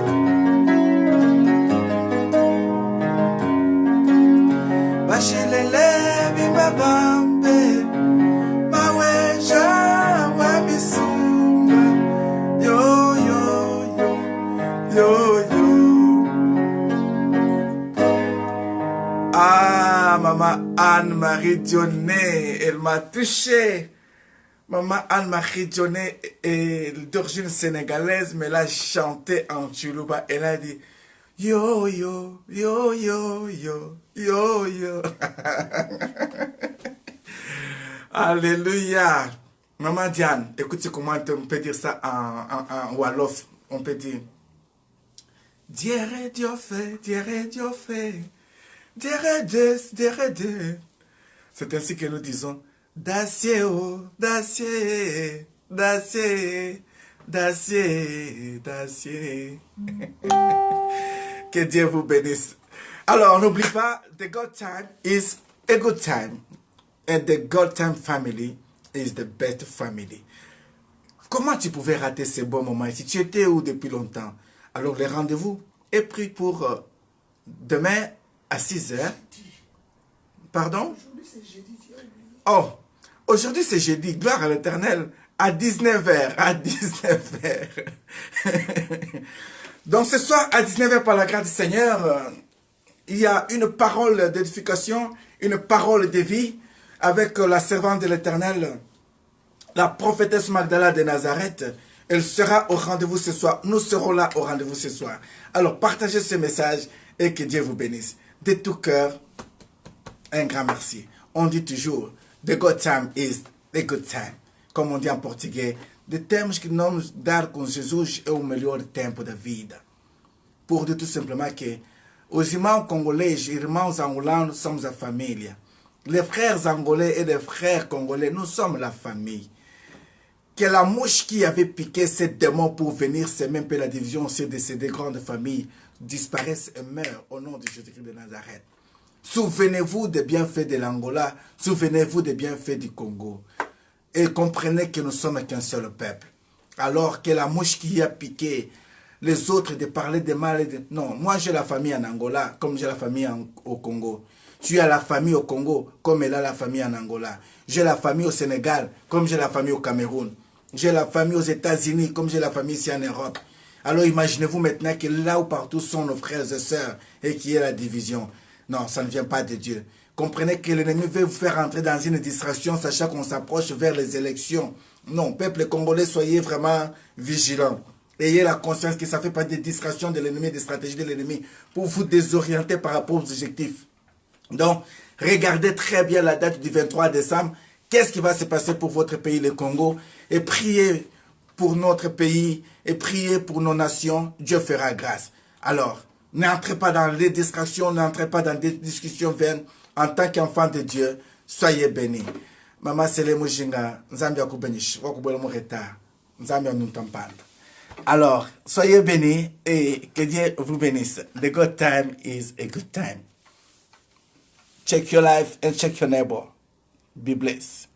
Bachilele bibabambe maweja wamisumba yo yo yo yo yo. Ah, maman Anne-Marie Dionnet, elle m'a touché. Maman Anne-Marie Dionnet est d'origine sénégalaise, mais elle a chanté en Tchoulouba. Elle a dit yo yo yo yo yo yo yo. Alléluia. Maman Diane, écoutez comment on peut dire ça en Wolof. On peut dire Diere Diofé, Diere Diofé, Diere Des, Diere Des. C'est ainsi que nous disons Dacier, oh, Dacier, Dacier, Dacier, Dacier. Que Dieu vous bénisse. Alors, n'oublie pas, the God time is a good time. And the God time family is the best family. Comment tu pouvais rater ces bons moments si tu étais où depuis longtemps? Alors, les rendez-vous est pris pour demain à 6 h. Pardon? Oh, aujourd'hui c'est jeudi, gloire à l'Éternel, à 19 h, à 19 h. Donc ce soir, à 19 h, par la grâce du Seigneur, il y a une parole d'édification, une parole de vie, avec la servante de l'Éternel, la prophétesse Magdala de Nazareth. Elle sera au rendez-vous ce soir, nous serons là au rendez-vous ce soir. Alors partagez ce message et que Dieu vous bénisse. De tout cœur, un grand merci. On dit toujours, the good time is the good time. Como on dit en português, de temos que não nos dar com Jesus é o melhor tempo da vida. Por dizer tout simplement que os irmãos congolais, irmãos angolanos, somos a família. Les frères angolais et les frères congolais, nous sommes la famille. Que la mouche qui avait piqué ces démons pour venir semer un peu la division au sein de ces deux grandes familles disparaisse et meure au nom de Jésus-Christ de Nazareth. Souvenez-vous des bienfaits de l'Angola, souvenez-vous des bienfaits du Congo. Et comprenez que nous sommes qu'un seul peuple. Alors que la mouche qui a piqué les autres de parler de mal. Non, moi j'ai la famille en Angola comme j'ai la famille au Congo. Tu as la famille au Congo comme elle a la famille en Angola. J'ai la famille au Sénégal comme j'ai la famille au Cameroun. J'ai la famille aux États-Unis comme j'ai la famille ici en Europe. Alors imaginez-vous maintenant que là où partout sont nos frères et sœurs et qu'il y a la division. Non, ça ne vient pas de Dieu. Comprenez que l'ennemi veut vous faire entrer dans une distraction, sachant qu'on s'approche vers les élections. Non, peuple congolais, soyez vraiment vigilants. Ayez la conscience que ça fait pas des distractions de l'ennemi, des stratégies de l'ennemi, pour vous désorienter par rapport aux objectifs. Donc, regardez très bien la date du 23 décembre. Qu'est-ce qui va se passer pour votre pays, le Congo? Et priez pour notre pays, et priez pour nos nations. Dieu fera grâce. Alors, n'entrez pas dans les distractions, n'entrez pas dans des discussions vaines. En tant qu'enfant de Dieu, soyez bénis. Maman Sele Mujinga, Nzambi akubenish, wakubwele mo retard. Nzambi anuntambanda. Alors, soyez bénis et que Dieu vous bénisse. The good time is a good time. Check your life and check your neighbor. Be blessed.